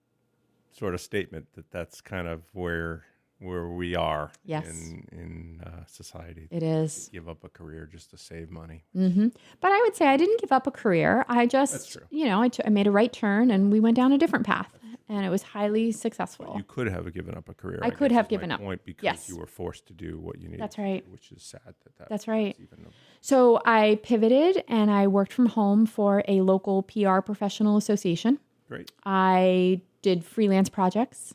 sort of statement that's kind of where we are in society. It is. Give up a career just to save money. Mm-hmm. But I would say I didn't give up a career. I just, That's true. you know, I made a right turn and we went down a different path, and it was highly successful. You could have given up a career. I could guess have is my given up. Point because Yes. you were forced to do what you needed. That's right. To do, which is sad that. That's right. Even So I pivoted and I worked from home for a local PR professional association. great. I did freelance projects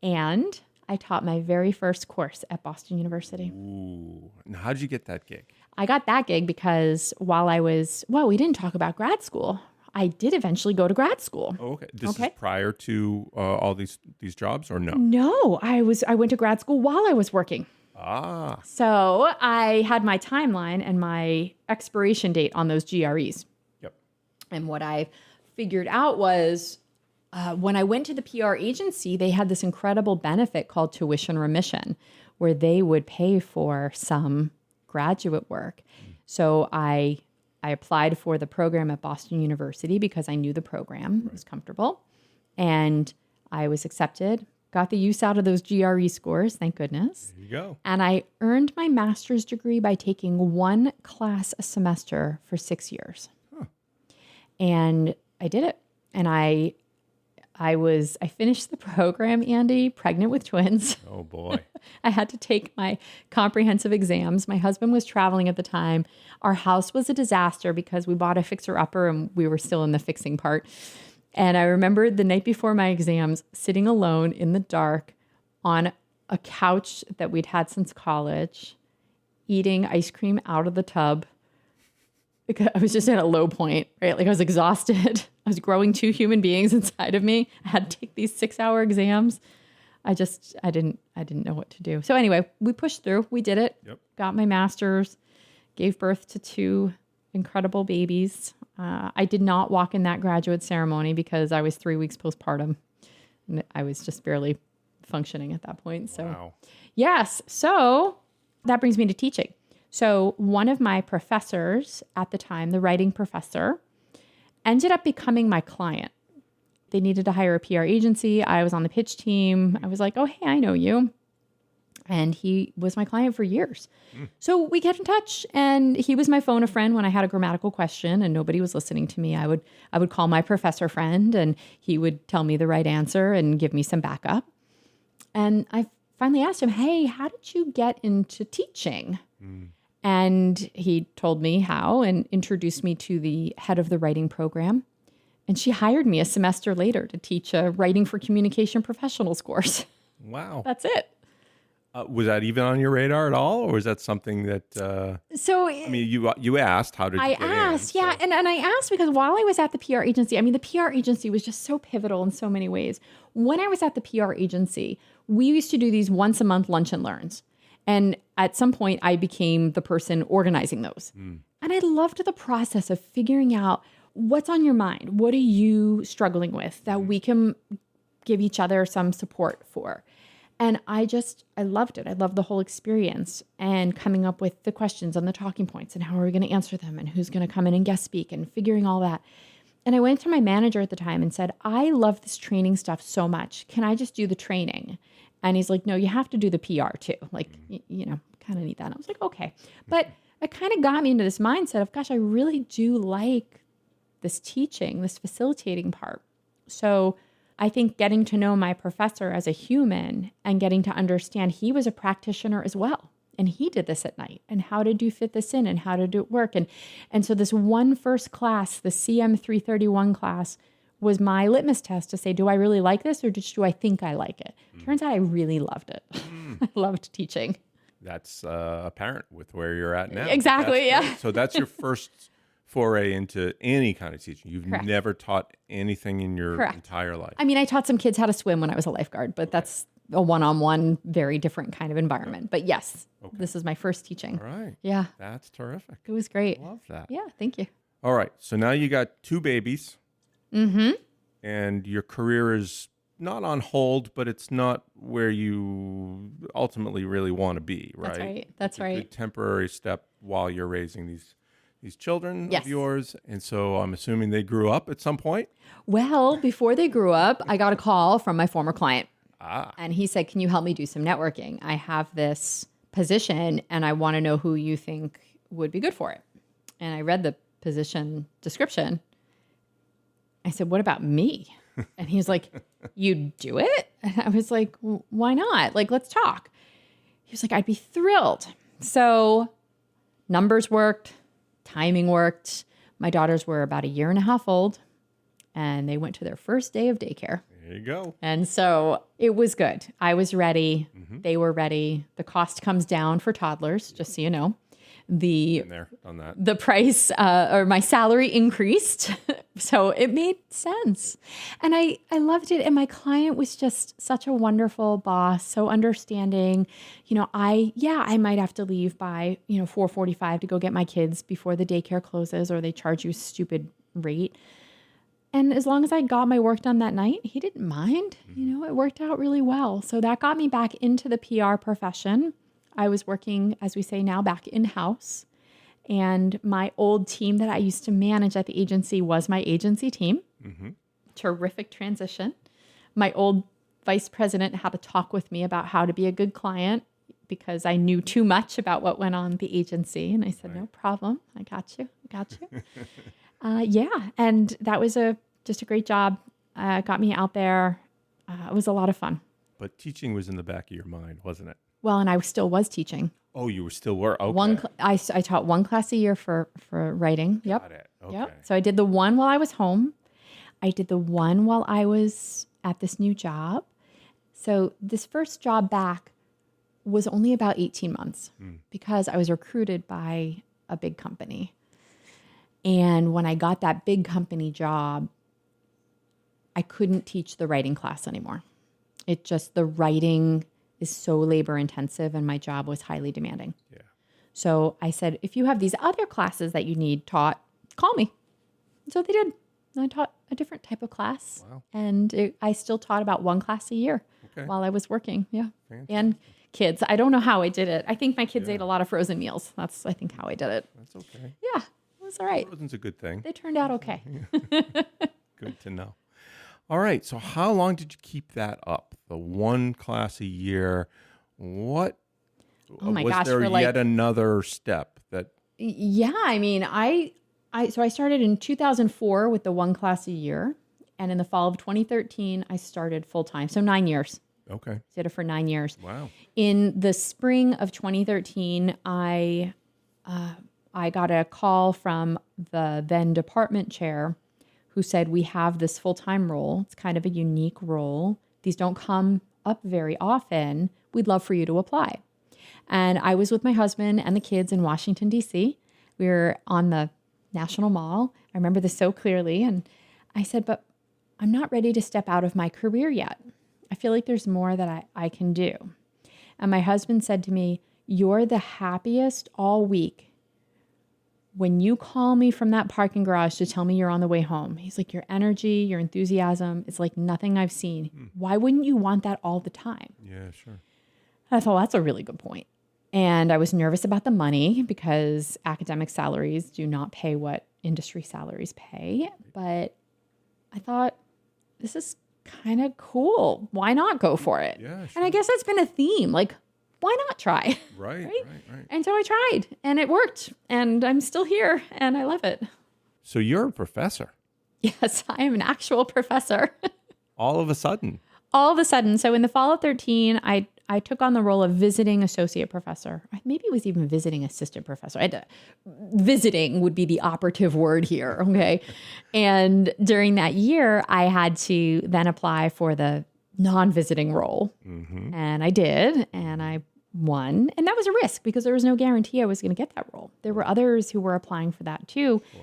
and I taught my very first course at Boston University. Ooh. Now, how did you get that gig? I got that gig because we didn't talk about grad school. I did eventually go to grad school. Oh, okay. This is prior to all these jobs, or no? No, I went to grad school while I was working. Ah. So I had my timeline and my expiration date on those GREs. Yep. And what I figured out was when I went to the PR agency, they had this incredible benefit called tuition remission, where they would pay for some graduate work. So I applied for the program at Boston University because I knew the program, was comfortable, and I was accepted. Got the use out of those GRE scores, thank goodness. There you go. And I earned my master's degree by taking 1 class a semester for 6 years. Huh. And I did it. And I finished the program, Andy, pregnant with twins. Oh boy. I had to take my comprehensive exams. My husband was traveling at the time. Our house was a disaster because we bought a fixer-upper and we were still in the fixing part. And I remember the night before my exams, sitting alone in the dark on a couch that we'd had since college, eating ice cream out of the tub. I was just at a low point, right? Like I was exhausted. I was growing 2 human beings inside of me. I had to take these 6-hour exams. I didn't know what to do. So anyway, we pushed through. We did it. Yep. Got my master's, gave birth to 2 incredible babies. I did not walk in that graduate ceremony because I was 3 weeks postpartum. And I was just barely functioning at that point. So Wow. yes. So that brings me to teaching. So one of my professors at the time, the writing professor, ended up becoming my client. They needed to hire a PR agency. I was on the pitch team. I was like, oh, hey, I know you. And he was my client for years. So we get in touch, and he was my phone a friend when I had a grammatical question and nobody was listening to me. I would call my professor friend and he would tell me the right answer and give me some backup. And I finally asked him, hey, how did you get into teaching? And he told me how and introduced me to the head of the writing program. And she hired me a semester later to teach a writing for communication professionals course. Wow. That's it. Was that even on your radar at all, or is that something that? So I mean, you asked. How did you I get asked, in? yeah, and I asked because while I was at the PR agency, I mean, the PR agency was just so pivotal in so many ways. When I was at the PR agency, we used to do these once a month lunch and learns. And at some point, I became the person organizing those. And I loved the process of figuring out what's on your mind. What are you struggling with that we can give each other some support for? And I loved it. I loved the whole experience and coming up with the questions and the talking points and how are we going to answer them and who's going to come in and guest speak and figuring all that. And I went to my manager at the time and said, I love this training stuff so much. Can I just do the training? And he's like, no, you have to do the PR too. Like, you know, kind of need that. And I was like, okay. But it kind of got me into this mindset of, gosh, I really do like this teaching, this facilitating part. So I think getting to know my professor as a human and getting to understand he was a practitioner as well. And he did this at night. And how did you fit this in and how did it work? And so this one first class, the CM 331 class, was my litmus test to say, do I really like this or just do I think I like it? Turns out I really loved it. I loved teaching. That's apparent with where you're at now. Exactly, That's yeah. great. So that's your first foray into any kind of teaching. You've Correct. never taught anything in your Correct. entire life. I mean, I taught some kids how to swim when I was a lifeguard, but that's a one-on-one, very different kind of environment. But yes, this is my first teaching. All right. Yeah, That's terrific. it was great. Love that. Yeah, thank you. All right. So now you got 2 babies. Mm-hmm. And your career is not on hold, but it's not where you ultimately really want to be, right? That's right. That's It's a right. good temporary step while you're raising these children Yes. of yours. And so I'm assuming they grew up at some point. Well, before they grew up, I got a call from my former client. Ah, And he said, can you help me do some networking? I have this position and I want to know who you think would be good for it. And I read the position description. I said, what about me? And he was like, you do it? And I was like, why not? Like, let's talk. He was like, I'd be thrilled. So numbers worked, timing worked. My daughters were about 1.5 years old and they went to their first day of daycare. there you go. And so it was good. I was ready. They were ready. The cost comes down for toddlers, just so you know. Been there, done that. The price or my salary increased. So it made sense. And I loved it. And my client was just such a wonderful boss, so understanding. You know, I might have to leave by, 4:45 to go get my kids before the daycare closes or they charge you a stupid rate. And as long as I got my work done that night, he didn't mind. It worked out really well. So that got me back into the PR profession. I was working, as we say now, back in-house. And my old team that I used to manage at the agency was my agency team. Terrific transition. My old vice president had to talk with me about how to be a good client because I knew too much about what went on at the agency. And I said, no problem. I got you. And that was just a great job. Got me out there. It was a lot of fun. But teaching was in the back of your mind, wasn't it? Well, and I still was teaching. Oh, you were still okay. I taught 1 class a year for writing. Yep. Got it. Okay. Yep. So I did the one while I was home. I did the one while I was at this new job. So this first job back was only about 18 months because I was recruited by a big company. And when I got that big company job, I couldn't teach the writing class anymore. The writing is so labor intensive and my job was highly demanding. Yeah. So I said, if you have these other classes that you need taught, call me. And so they did. I taught a different type of class. Wow. And I still taught about 1 class a year while I was working. Yeah. Fantastic. And kids. I don't know how I did it. I think my kids ate a lot of frozen meals. That's, I think, how I did it. That's okay. Yeah. It was all right. Frozen's a good thing. They turned out okay. Good to know. All right. So how long did you keep that up? The 1 class a year. What? Oh my was gosh, there for yet another step that? Yeah, I mean, so I started in 2004 with the 1 class a year, and in the fall of 2013, I started full time. So 9 years. Okay. Did it for 9 years. Wow. In the spring of 2013, I got a call from the then department chair, who said, "We have this full time role. It's kind of a unique role. These don't come up very often. We'd love for you to apply." And I was with my husband and the kids in Washington, D.C. We were on the National Mall. I remember this so clearly. And I said, but I'm not ready to step out of my career yet. I feel like there's more that I can do. And my husband said to me, "You're the happiest all week when you call me from that parking garage to tell me you're on the way home." He's like, "Your energy, your enthusiasm, it's like nothing I've seen. Why wouldn't you want that all the time?" Yeah, sure. I thought, well, that's a really good point. And I was nervous about the money because academic salaries do not pay what industry salaries pay. But I thought, this is kind of cool. Why not go for it? Yeah, sure. And I guess that's been a theme. Like, why not try? Right. And so I tried and it worked. And I'm still here and I love it. So you're a professor. Yes, I am an actual professor. All of a sudden. All of a sudden. So in the fall of 13, I took on the role of visiting associate professor. Maybe it was even visiting assistant professor. Visiting would be the operative word here, okay? And during that year, I had to then apply for the non-visiting role. And I did, and I won. And that was a risk because there was no guarantee I was going to get that role. There were others who were applying for that too. Sure.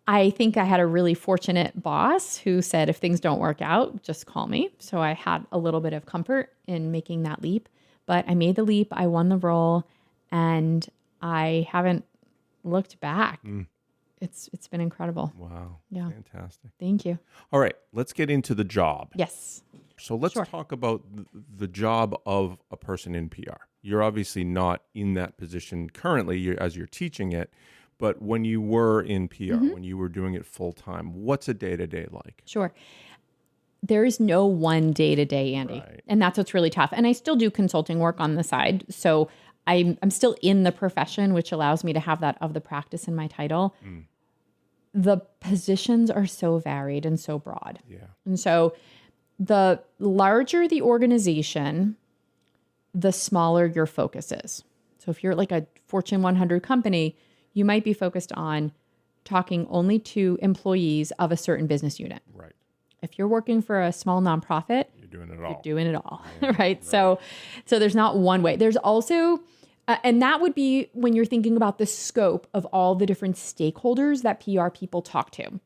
I think I had a really fortunate boss who said, if things don't work out, just call me. So I had a little bit of comfort in making that leap. But I made the leap, I won the role, and I haven't looked back. It's been incredible. Wow. Yeah. Fantastic. Thank you. All right, let's get into the job. Yes. So let's talk about the job of a person in PR. You're obviously not in that position currently as you're teaching it, but when you were in PR, when you were doing it full time, what's a day-to-day like? Sure. There is no one day-to-day, Andy. Right. And that's what's really tough. And I still do consulting work on the side. So I'm still in the profession, which allows me to have that of the practice in my title. The positions are so varied and so broad. Yeah. And so the larger the organization, the smaller your focus is. So if you're like a Fortune 100 company, you might be focused on talking only to employees of a certain business unit. Right. If you're working for a small nonprofit, You're doing it all. you're doing it all, right? So there's not one way. There's also, and that would be when you're thinking about the scope of all the different stakeholders that PR people talk to.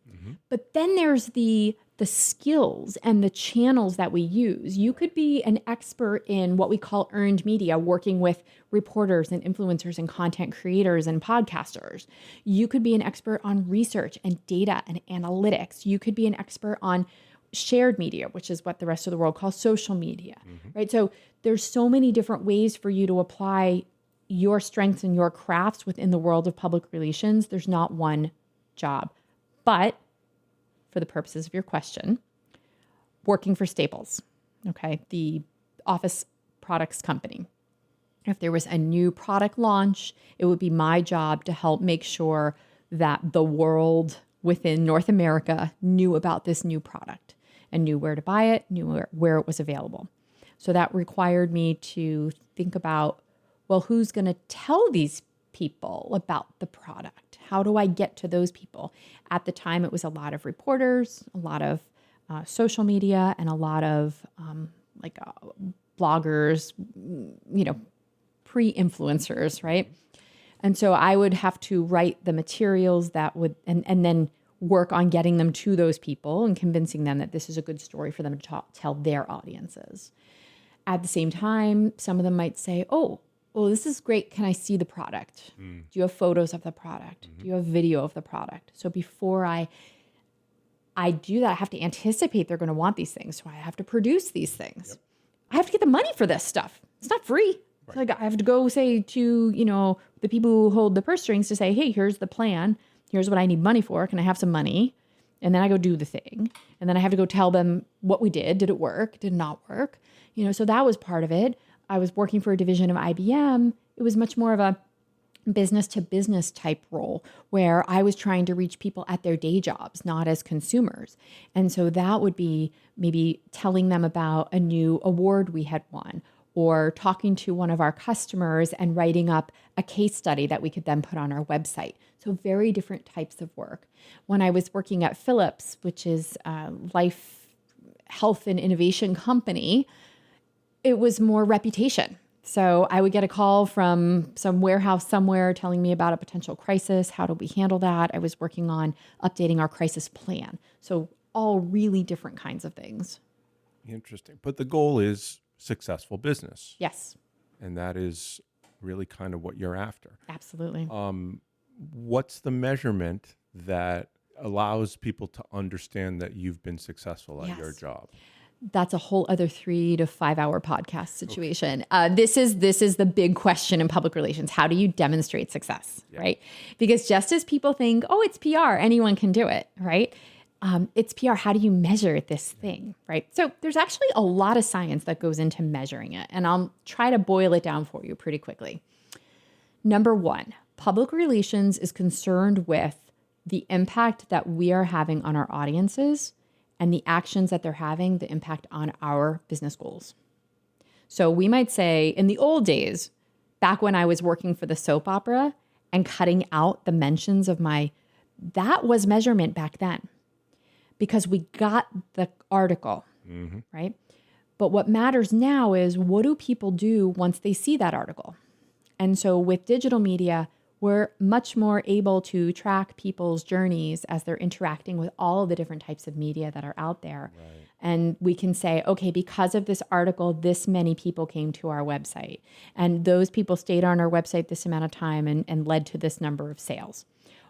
But then there's the skills and the channels that we use. You could be an expert in what we call earned media, working with reporters and influencers and content creators and podcasters. You could be an expert on research and data and analytics. You could be an expert on shared media, which is what the rest of the world calls social media, right? So there's so many different ways for you to apply your strengths and your crafts within the world of public relations. There's not one job. But for the purposes of your question, working for Staples, okay, the office products company. If there was a new product launch, it would be my job to help make sure that the world within North America knew about this new product and knew where to buy it, knew where it was available. So that required me to think about, well, who's going to tell these people about the product? How do I get to those people? At the time, it was a lot of reporters, a lot of social media, and a lot of bloggers, pre-influencers, right? And so I would have to write the materials that would, and then work on getting them to those people and convincing them that this is a good story for them to tell their audiences. At the same time, some of them might say, oh, well, this is great. Can I see the product? Do you have photos of the product? Do you have video of the product? So before I do that, I have to anticipate they're going to want these things. So I have to produce these things. Yep. I have to get the money for this stuff. It's not free. Right. So like I have to go say to, the people who hold the purse strings to say, hey, here's the plan. Here's what I need money for. Can I have some money? And then I go do the thing. And then I have to go tell them what we did. Did it work? Did it not work? So that was part of it. I was working for a division of IBM. It was much more of a business to business type role where I was trying to reach people at their day jobs, not as consumers. And so that would be maybe telling them about a new award we had won, or talking to one of our customers and writing up a case study that we could then put on our website. So very different types of work. When I was working at Philips, which is a life, health, and innovation company, it was more reputation. So I would get a call from some warehouse somewhere telling me about a potential crisis. How do we handle that? I was working on updating our crisis plan. So all really different kinds of things. Interesting. But the goal is successful business. Yes. And that is really kind of what you're after. Absolutely. What's the measurement that allows people to understand that you've been successful at your job? That's a whole other 3 to 5 hour podcast situation. Okay. This is the big question in public relations. How do you demonstrate success, right? Because just as people think, oh, it's PR, anyone can do it, right? It's PR. How do you measure this thing, right? So there's actually a lot of science that goes into measuring it, and I'll try to boil it down for you pretty quickly. Number 1, public relations is concerned with the impact that we are having on our audiences and the actions that they're having, the impact on our business goals. So we might say in the old days, back when I was working for the soap opera and cutting out the mentions of that was measurement back then because we got the article, right? But what matters now is, what do people do once they see that article? And so with digital media, we're much more able to track people's journeys as they're interacting with all of the different types of media that are out there. Right. And we can say, okay, because of this article, this many people came to our website. And those people stayed on our website this amount of time and led to this number of sales.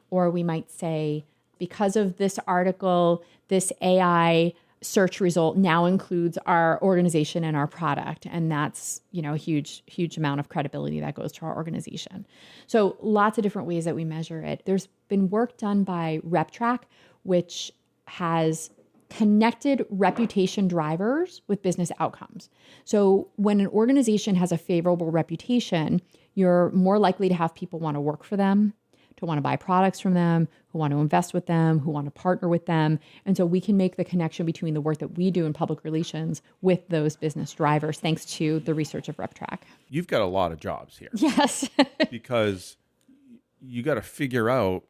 Or we might say, because of this article, this AI search result now includes our organization and our product. And that's, a huge, huge amount of credibility that goes to our organization. So lots of different ways that we measure it. There's been work done by RepTrack, which has connected reputation drivers with business outcomes. So when an organization has a favorable reputation, you're more likely to have people want to work for them, to want to buy products from them, who want to invest with them, who want to partner with them. And so we can make the connection between the work that we do in public relations with those business drivers, thanks to the research of RepTrack. You've got a lot of jobs here. Yes. Because you got to figure out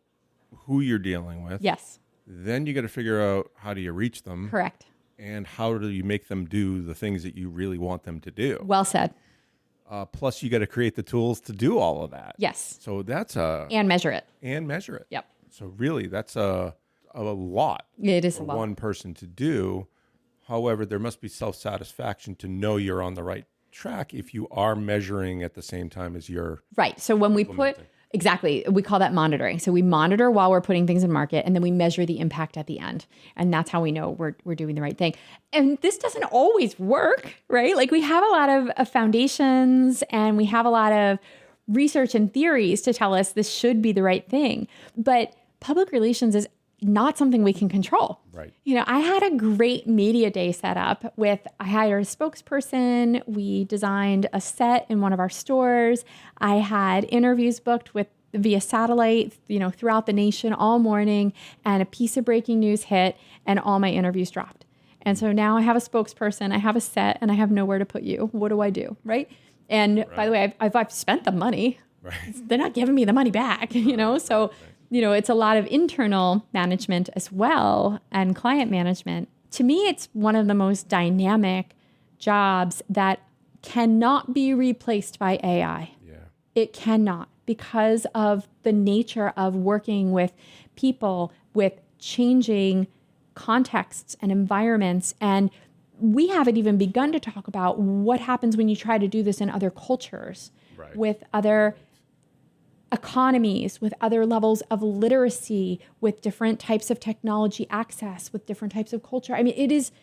who you're dealing with. Yes. Then you got to figure out, how do you reach them? Correct. And how do you make them do the things that you really want them to do? Well said. Plus, you got to create the tools to do all of that. Yes. So that's and measure it. And measure it. Yep. So really, that's a lot. It is for a lot. one person to do. However, there must be self-satisfaction to know you're on the right track if you are measuring at the same time as you're right. So when we put exactly, we call that monitoring. So we monitor while we're putting things in market, and then we measure the impact at the end. And that's how we know we're doing the right thing. And this doesn't always work, right? Like, we have a lot of foundations, and we have a lot of research and theories to tell us this should be the right thing. But public relations is not something we can control. right. I had a great media day set up I hired a spokesperson. We designed a set in one of our stores. I had interviews booked via satellite, throughout the nation all morning, and a piece of breaking news hit, and all my interviews dropped. And so now I have a spokesperson, I have a set, and I have nowhere to put you. What do I do? Right. And by the way, I've spent the money. Right. They're not giving me the money back, so, it's a lot of internal management as well, and client management. To me, it's one of the most dynamic jobs that cannot be replaced by AI. Yeah. It cannot, because of the nature of working with people with changing contexts and environments. And we haven't even begun to talk about what happens when you try to do this in other cultures, Right. with other economies, with other levels of literacy, with different types of technology access, with different types of culture. I mean, it is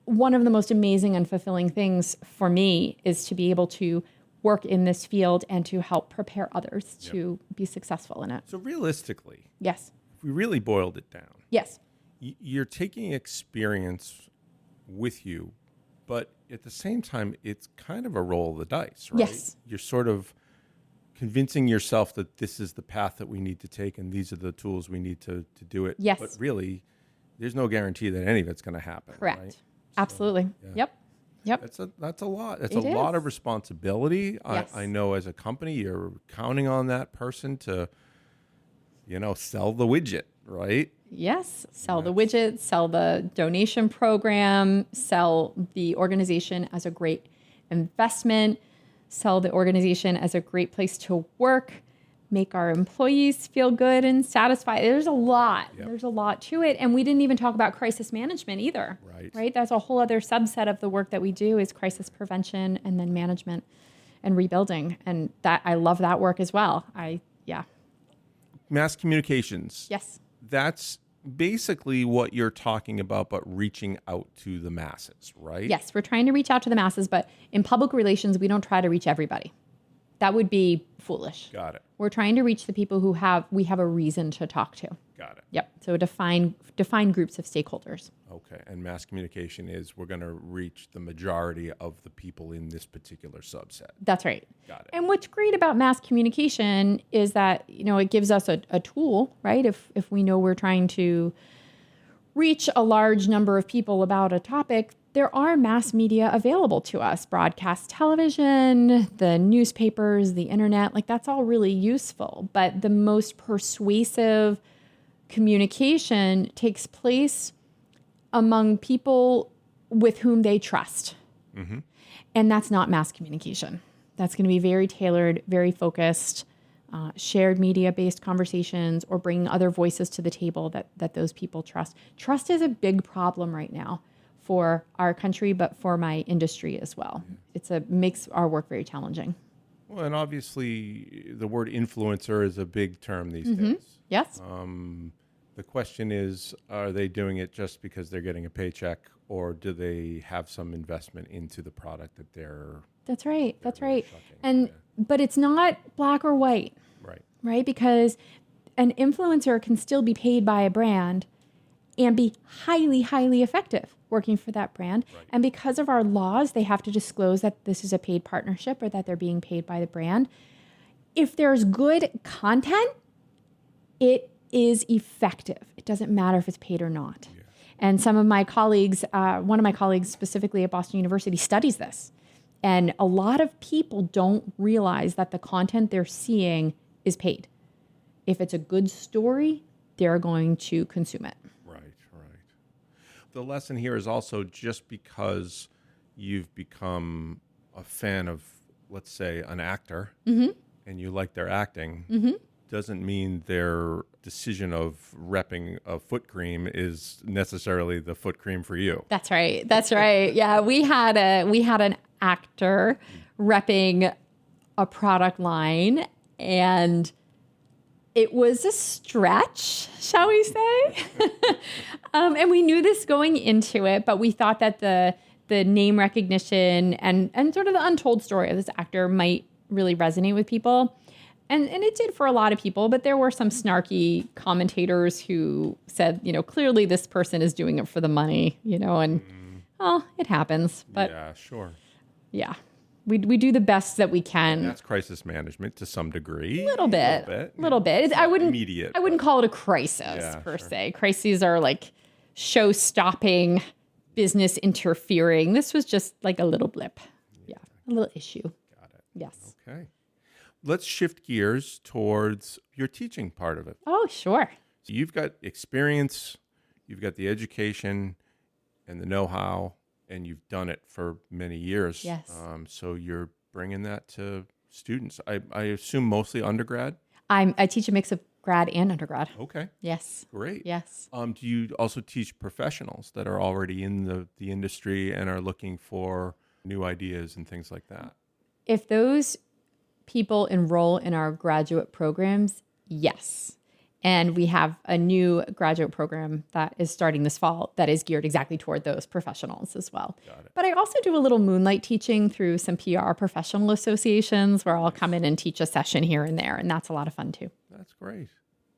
one of the most amazing and fulfilling things for me, is to be able to work in this field and to help prepare others to be successful in it. So realistically, Yes. if we really boiled it down, Yes. you're taking experience with you, but at the same time, it's kind of a roll of the dice, right? Yes. You're sort of convincing yourself that this is the path that we need to take, and these are the tools we need to do it. Yes. But really, there's no guarantee that any of it's going to happen. Correct. Right? Absolutely. yeah. Yep. That's a lot. That's It a lot is. of responsibility. Yes. I know as a company, you're counting on that person to, sell the widget, right? Yes. Sell the widgets, sell the donation program, sell the organization as a great investment, sell the organization as a great place to work, make our employees feel good and satisfied. There's a lot. Yep. There's a lot to it. And we didn't even talk about crisis management either. Right? That's a whole other subset of the work that we do, is crisis prevention and then management and rebuilding. And that, I love that work as well. Mass communications. Yes. That's basically what you're talking about, but reaching out to the masses, right? Yes, we're trying to reach out to the masses, but in public relations, we don't try to reach everybody. That would be foolish. Got it. We're trying to reach the people we have a reason to talk to. Got it. Yep. So define groups of stakeholders. Okay. And mass communication is, we're going to reach the majority of the people in this particular subset. That's right. Got it. And what's great about mass communication is that, it gives us a tool, right? If we know we're trying to reach a large number of people about a topic, there are mass media available to us: broadcast television, the newspapers, the internet. Like, that's all really useful. But the most persuasive communication takes place among people with whom they trust. And that's not mass communication. That's going to be very tailored, very focused, shared media-based conversations, or bringing other voices to the table that those people trust. Trust is a big problem right now for our country, but for my industry as well. Makes our work very challenging. Well, and obviously the word influencer is a big term these days. Yes. The question is, are they doing it just because they're getting a paycheck, or do they have some investment into the product that they're... That's right. Shucking. And but it's not black or white. Right? Because an influencer can still be paid by a brand and be highly, highly effective working for that brand. Right. And because of our laws, they have to disclose that this is a paid partnership or that they're being paid by the brand. If there's good content, it is effective. It doesn't matter if it's paid or not. Yeah. And some of my colleagues, one of my colleagues specifically at Boston University, studies this. And a lot of people don't realize that the content they're seeing is paid. If it's a good story, they're going to consume it. Right. The lesson here is also, just because you've become a fan of, let's say, an actor, and you like their acting, doesn't mean their decision of repping a foot cream is necessarily the foot cream for you. That's right. Yeah, we had an actor repping a product line, and it was a stretch, shall we say? And we knew this going into it, but we thought that the name recognition and sort of the untold story of this actor might really resonate with people. And it did for a lot of people, but there were some snarky commentators who said, clearly this person is doing it for the money, and it happens. But yeah, sure. Yeah. We do the best that we can. And that's crisis management to some degree. Little bit. I wouldn't call it a crisis per se. Crises are like show-stopping, business interfering. This was just like a little blip. Yeah. A little issue. Got it. Yes. Okay. Let's shift gears towards your teaching part of it. Oh, sure. So you've got experience, you've got the education and the know-how, and you've done it for many years. Yes. So you're bringing that to students. I assume mostly undergrad? I teach a mix of grad and undergrad. Okay. Yes. Great. Yes. Do you also teach professionals that are already in the industry and are looking for new ideas and things like that? If those people enroll in our graduate programs, yes. And we have a new graduate program that is starting this fall that is geared exactly toward those professionals as well. Got it. But I also do a little moonlight teaching through some PR professional associations where I'll come in and teach a session here and there. And that's a lot of fun too. That's great.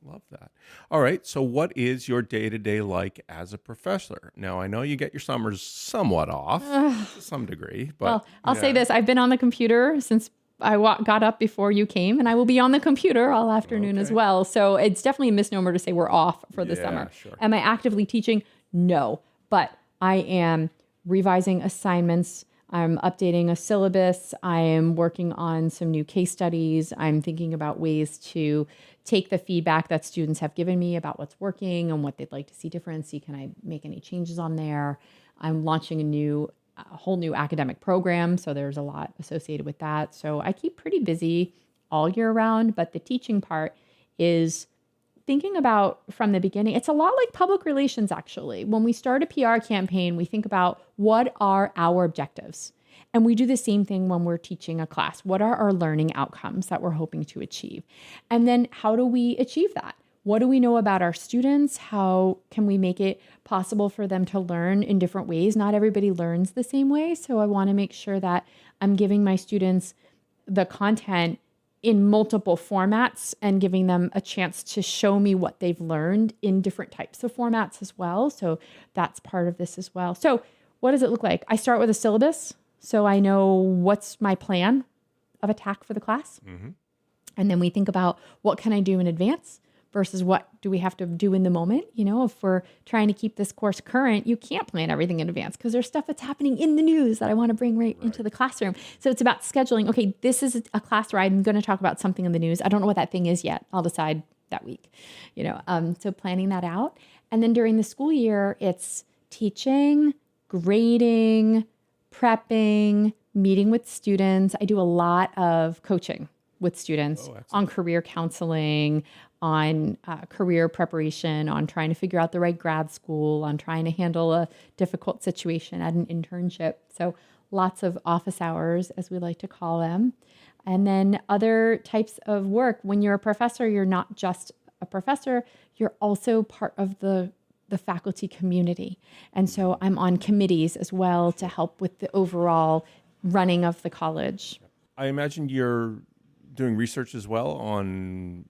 Love that. All right. So what is your day-to-day like as a professor? Now, I know you get your summers somewhat off to some degree. But well, I'll say this. I've been on the computer since I got up before you came, and I will be on the computer all afternoon as well. So it's definitely a misnomer to say we're off for the summer. Sure. Am I actively teaching? No, but I am revising assignments. I'm updating a syllabus. I am working on some new case studies. I'm thinking about ways to take the feedback that students have given me about what's working and what they'd like to see different. See, can I make any changes on there? I'm launching a whole new academic program. So there's a lot associated with that. So I keep pretty busy all year round, but the teaching part is thinking about from the beginning. It's a lot like public relations, actually. When we start a PR campaign, we think about what are our objectives. And we do the same thing when we're teaching a class. What are our learning outcomes that we're hoping to achieve? And then how do we achieve that? What do we know about our students? How can we make it possible for them to learn in different ways? Not everybody learns the same way. So I want to make sure that I'm giving my students the content in multiple formats and giving them a chance to show me what they've learned in different types of formats as well. So that's part of this as well. So what does it look like? I start with a syllabus. So I know what's my plan of attack for the class. Mm-hmm. And then we think about what can I do in advance versus what do we have to do in the moment. If we're trying to keep this course current, you can't plan everything in advance because there's stuff that's happening in the news that I want to bring right into the classroom. So it's about scheduling. Okay, this is a class where I'm going to talk about something in the news. I don't know what that thing is yet. I'll decide that week. So planning that out. And then during the school year, it's teaching, grading, prepping, meeting with students. I do a lot of coaching with students on career counseling, on career preparation, on trying to figure out the right grad school, on trying to handle a difficult situation at an internship. So lots of office hours, as we like to call them. And then other types of work. When you're a professor, you're not just a professor, you're also part of the faculty community. And so I'm on committees as well to help with the overall running of the college. I imagine you're doing research as well on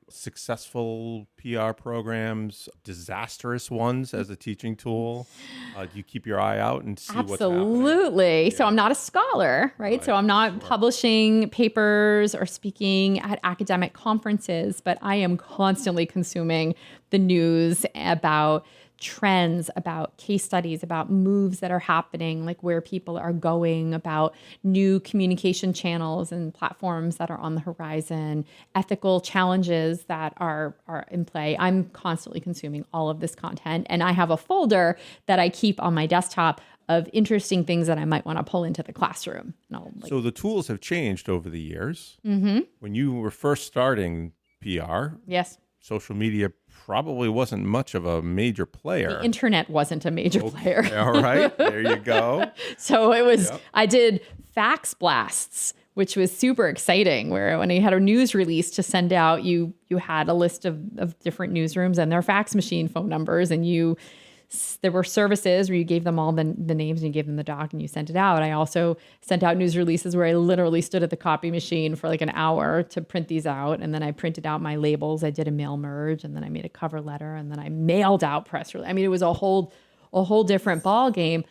successful PR programs, disastrous ones as a teaching tool. Do you keep your eye out and see what's happening? Absolutely. Yeah. So I'm not a scholar, right? So I'm not publishing papers or speaking at academic conferences, but I am constantly consuming the news about trends, about case studies, about moves that are happening, like where people are going, about new communication channels and platforms that are on the horizon, ethical challenges that are in play. I'm constantly consuming all of this content. And I have a folder that I keep on my desktop of interesting things that I might want to pull into the classroom. So the tools have changed over the years. Mm-hmm. When you were first starting PR, yes, social media probably wasn't much of a major player. The internet wasn't a major player. All right, there you go. So it was, I did fax blasts, which was super exciting, where when you had a news release to send out, you had a list of different newsrooms and their fax machine phone numbers, and there were services where you gave them all the names and you gave them the doc and you sent it out. I also sent out news releases where I literally stood at the copy machine for like an hour to print these out. And then I printed out my labels. I did a mail merge, and then I made a cover letter, and then I mailed out press release. I mean, it was a whole different ball game.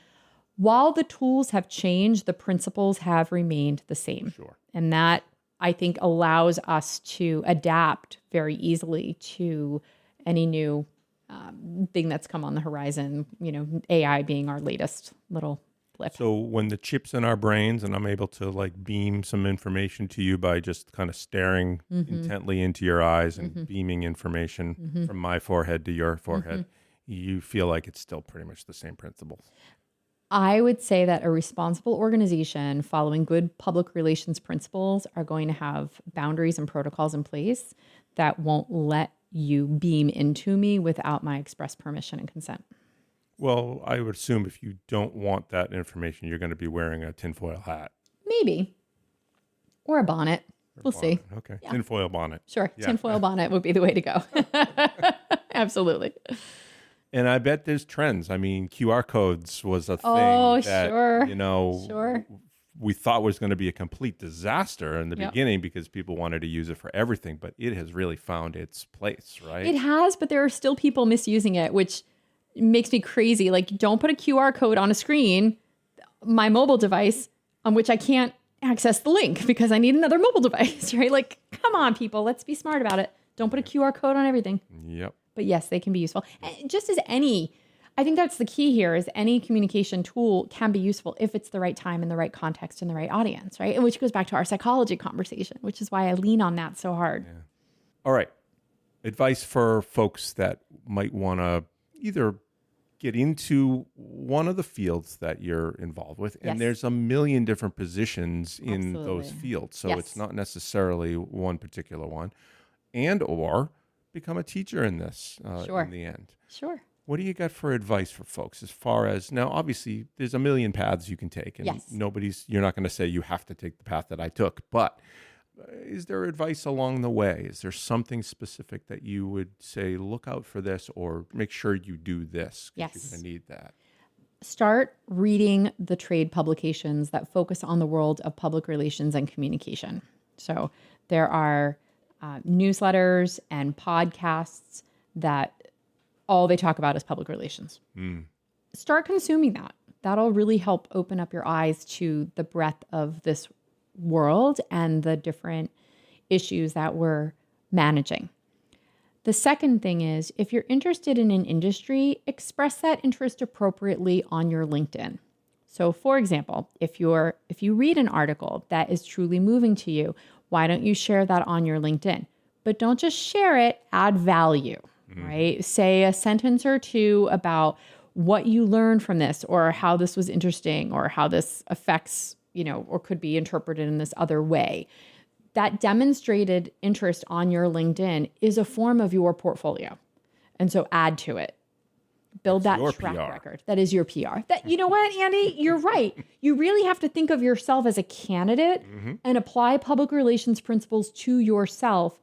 While the tools have changed, the principles have remained the same. Sure. And that, I think, allows us to adapt very easily to any new thing that's come on the horizon, AI being our latest little blip. So when the chip's in our brains and I'm able to like beam some information to you by just kind of staring intently into your eyes and beaming information from my forehead to your forehead, you feel like it's still pretty much the same principles. I would say that a responsible organization following good public relations principles are going to have boundaries and protocols in place that won't let you beam into me without my express permission and consent. Well, I would assume if you don't want that information, you're going to be wearing a tinfoil hat. Maybe. Or a bonnet. We'll see. Okay. Yeah. Tinfoil bonnet. Sure. Yeah. Tinfoil bonnet would be the way to go. Absolutely. And I bet there's trends. I mean, QR codes was a thing that, sure. we thought was going to be a complete disaster in the beginning because people wanted to use it for everything, but it has really found its place, right? It has, but there are still people misusing it, which makes me crazy. Like, don't put a QR code on a screen, my mobile device, on which I can't access the link because I need another mobile device, right? Like, come on, people, let's be smart about it. Don't put a QR code on everything. Yep. But yes, they can be useful. And just as I think that's the key here, is any communication tool can be useful if it's the right time and the right context and the right audience, right? And which goes back to our psychology conversation, which is why I lean on that so hard. Yeah. All right. Advice for folks that might want to either get into one of the fields that you're involved with, and there's a million different positions in those fields. So it's not necessarily one particular one, and or become a teacher in this in the end. Sure. What do you got for advice for folks as far as, now obviously there's a million paths you can take, and you're not going to say you have to take the path that I took, but is there advice along the way? Is there something specific that you would say, look out for this, or make sure you do this because you're going to need that? Start reading the trade publications that focus on the world of public relations and communication. So there are newsletters and podcasts that all they talk about is public relations. Start consuming that. That'll really help open up your eyes to the breadth of this world and the different issues that we're managing. The second thing is, if you're interested in an industry, express that interest appropriately on your LinkedIn. So for example, if you read an article that is truly moving to you, why don't you share that on your LinkedIn? But don't just share it, add value. Right? Say a sentence or two about what you learned from this, or how this was interesting, or how this affects, or could be interpreted in this other way. That demonstrated interest on your LinkedIn is a form of your portfolio. And so add to it. Build that track record. That is your PR. You know what, Andy? You're right. You really have to think of yourself as a candidate and apply public relations principles to yourself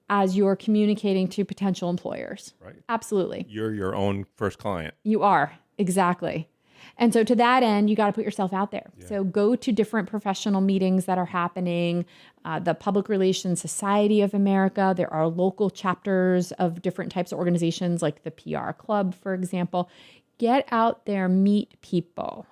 as you're communicating to potential employers. Right. Absolutely. You're your own first client. You are. Exactly. And so to that end, you got to put yourself out there. Yeah. So go to different professional meetings that are happening. The Public Relations Society of America. There are local chapters of different types of organizations like the PR Club, for example. Get out there, meet people.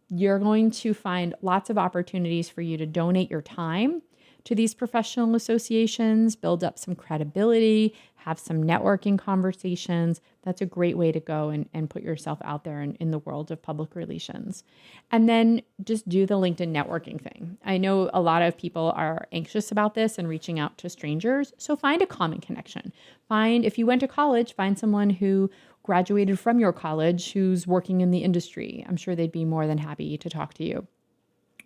You're going to find lots of opportunities for you to donate your time to these professional associations, build up some credibility, have some networking conversations. That's a great way to go and put yourself out there in the world of public relations. And then just do the LinkedIn networking thing. I know a lot of people are anxious about this and reaching out to strangers. So find a common connection. If you went to college, find someone who graduated from your college who's working in the industry. I'm sure they'd be more than happy to talk to you.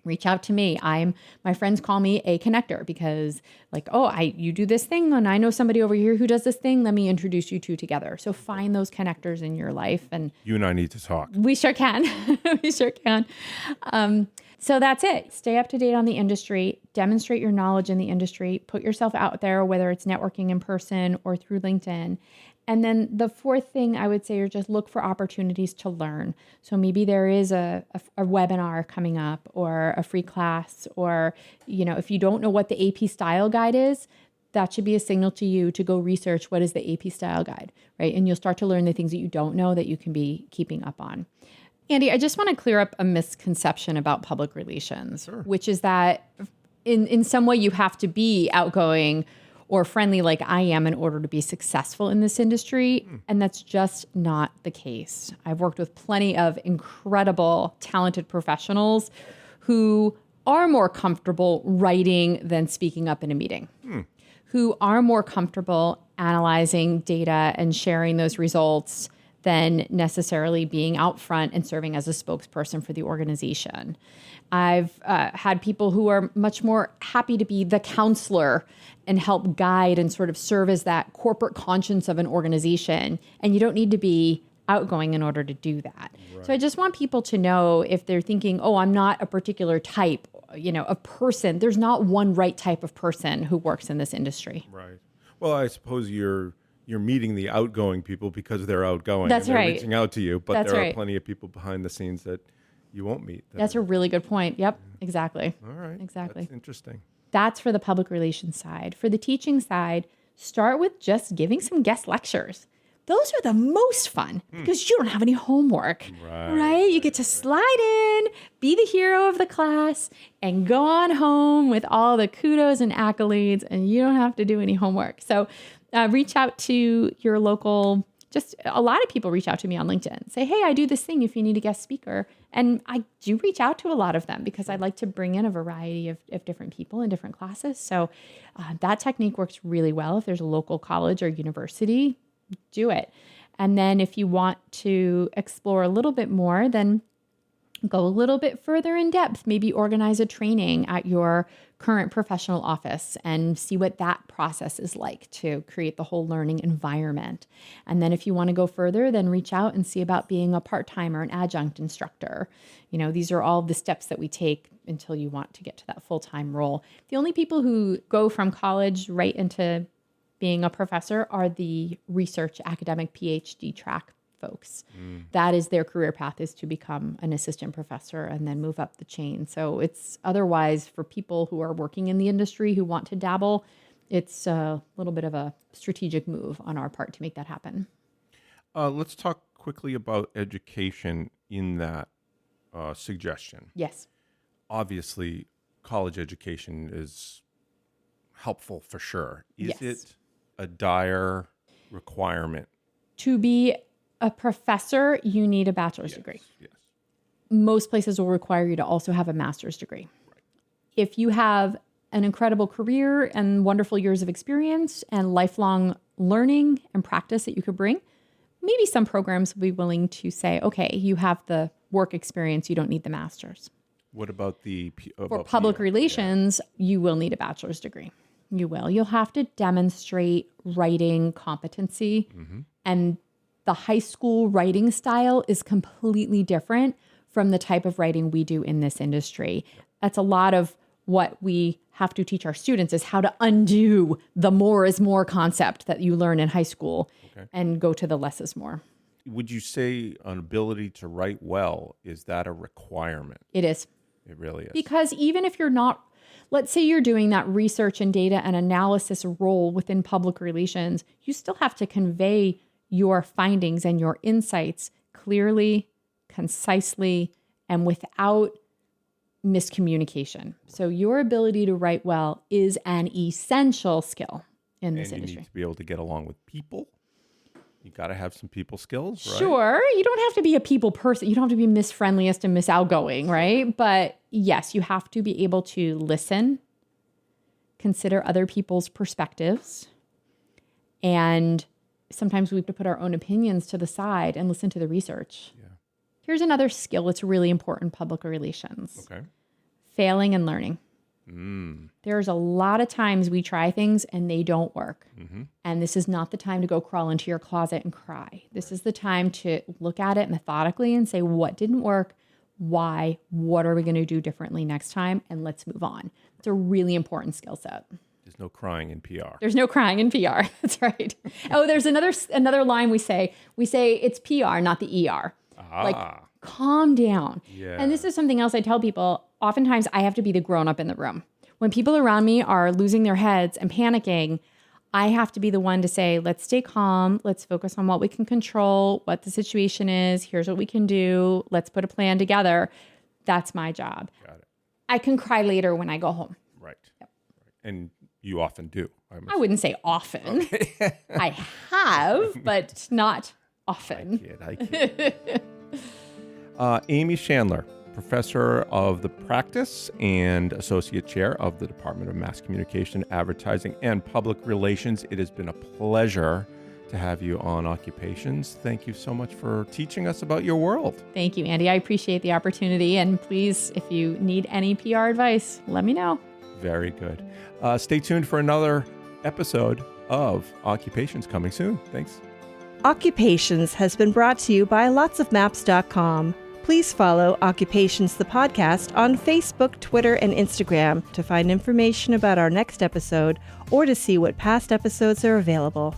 Reach out to me. My friends call me a connector because you do this thing and I know somebody over here who does this thing. Let me introduce you two together. So find those connectors in your life. And you and I need to talk. We sure can. We sure can. So that's it. Stay up to date on the industry, demonstrate your knowledge in the industry, put yourself out there, whether it's networking in person or through LinkedIn. And then the fourth thing I would say is just look for opportunities to learn. So maybe there is a webinar coming up or a free class, or, if you don't know what the AP style guide is, that should be a signal to you to go research what is the AP style guide, right? And you'll start to learn the things that you don't know that you can be keeping up on. Andy, I just want to clear up a misconception about public relations, sure, which is that in some way you have to be outgoing or friendly like I am in order to be successful in this industry. And that's just not the case. I've worked with plenty of incredible, talented professionals who are more comfortable writing than speaking up in a meeting, who are more comfortable analyzing data and sharing those results than necessarily being out front and serving as a spokesperson for the organization. I've had people who are much more happy to be the counselor and help guide and sort of serve as that corporate conscience of an organization. And you don't need to be outgoing in order to do that. Right. So I just want people to know, if they're thinking, I'm not a particular type, of person, there's not one right type of person who works in this industry. Right. Well, I suppose you're meeting the outgoing people because they're outgoing. That's and they're right. reaching out to you, but That's there are right. plenty of people behind the scenes that you won't meet. That's a really good point. Yep, exactly. All right. Exactly. That's interesting. That's for the public relations side. For the teaching side, start with just giving some guest lectures. Those are the most fun because you don't have any homework, right? You get to slide in, be the hero of the class, and go on home with all the kudos and accolades, and you don't have to do any homework. So reach out to your local, just a lot of people reach out to me on LinkedIn. Say, hey, I do this thing if you need a guest speaker. And I do reach out to a lot of them because I'd like to bring in a variety of different people in different classes. So that technique works really well. If there's a local college or university, do it. And then if you want to explore a little bit more, then go a little bit further in depth. Maybe organize a training at your current professional office and see what that process is like to create the whole learning environment. And then if you want to go further, then reach out and see about being a part-time or an adjunct instructor. These are all the steps that we take until you want to get to that full-time role. The only people who go from college right into being a professor are the research academic PhD track folks. That is their career path, is to become an assistant professor and then move up the chain. So it's otherwise for people who are working in the industry who want to dabble, it's a little bit of a strategic move on our part to make that happen. Let's talk quickly about education in that suggestion. Yes. Obviously, college education is helpful for sure. Is it a dire requirement? To be a professor, you need a bachelor's degree. Yes. Most places will require you to also have a master's degree. Right. If you have an incredible career and wonderful years of experience and lifelong learning and practice that you could bring, maybe some programs will be willing to say, okay, you have the work experience, you don't need the master's. What about For public PR? relations, you will need a bachelor's degree. You will. You'll have to demonstrate writing competency. And the high school writing style is completely different from the type of writing we do in this industry. That's a lot of what we have to teach our students is how to undo the more is more concept that you learn in high school and go to the less is more. Would you say an ability to write well, is that a requirement? It is. It really is. Because even if you're not, let's say you're doing that research and data and analysis role within public relations, you still have to convey your findings and your insights clearly, concisely, and without miscommunication. So your ability to write well is an essential skill in this industry. You need to be able to get along with people. You got to have some people skills, right? Sure. You don't have to be a people person. You don't have to be Miss Friendliest and Miss Outgoing, right? But yes, you have to be able to listen, consider other people's perspectives, and sometimes we have to put our own opinions to the side and listen to the research. Yeah. Here's another skill that's really important in public relations. Okay. Failing and learning. There's a lot of times we try things and they don't work. And this is not the time to go crawl into your closet and cry. This is the time to look at it methodically and say, what didn't work? Why? What are we going to do differently next time? And let's move on. It's a really important skill set. There's no crying in PR. There's no crying in PR. That's right. Oh, there's another line we say. We say it's PR, not the ER. Like, calm down. Yeah. And this is something else I tell people. Oftentimes, I have to be the grown-up in the room. When people around me are losing their heads and panicking, I have to be the one to say, let's stay calm. Let's focus on what we can control, what the situation is. Here's what we can do. Let's put a plan together. That's my job. Got it. I can cry later when I go home. Right. Yep. And you often do. I wouldn't say often. Okay. I have, but not often. I kid. Amy Shanler, professor of the practice and associate chair of the Department of Mass Communication, Advertising, and Public Relations. It has been a pleasure to have you on Occupations. Thank you so much for teaching us about your world. Thank you, Andy. I appreciate the opportunity. And please, if you need any PR advice, let me know. Very good. Stay tuned for another episode of Occupations coming soon. Thanks. Occupations has been brought to you by lotsofmaps.com. Please follow Occupations the podcast on Facebook, Twitter, and Instagram to find information about our next episode or to see what past episodes are available.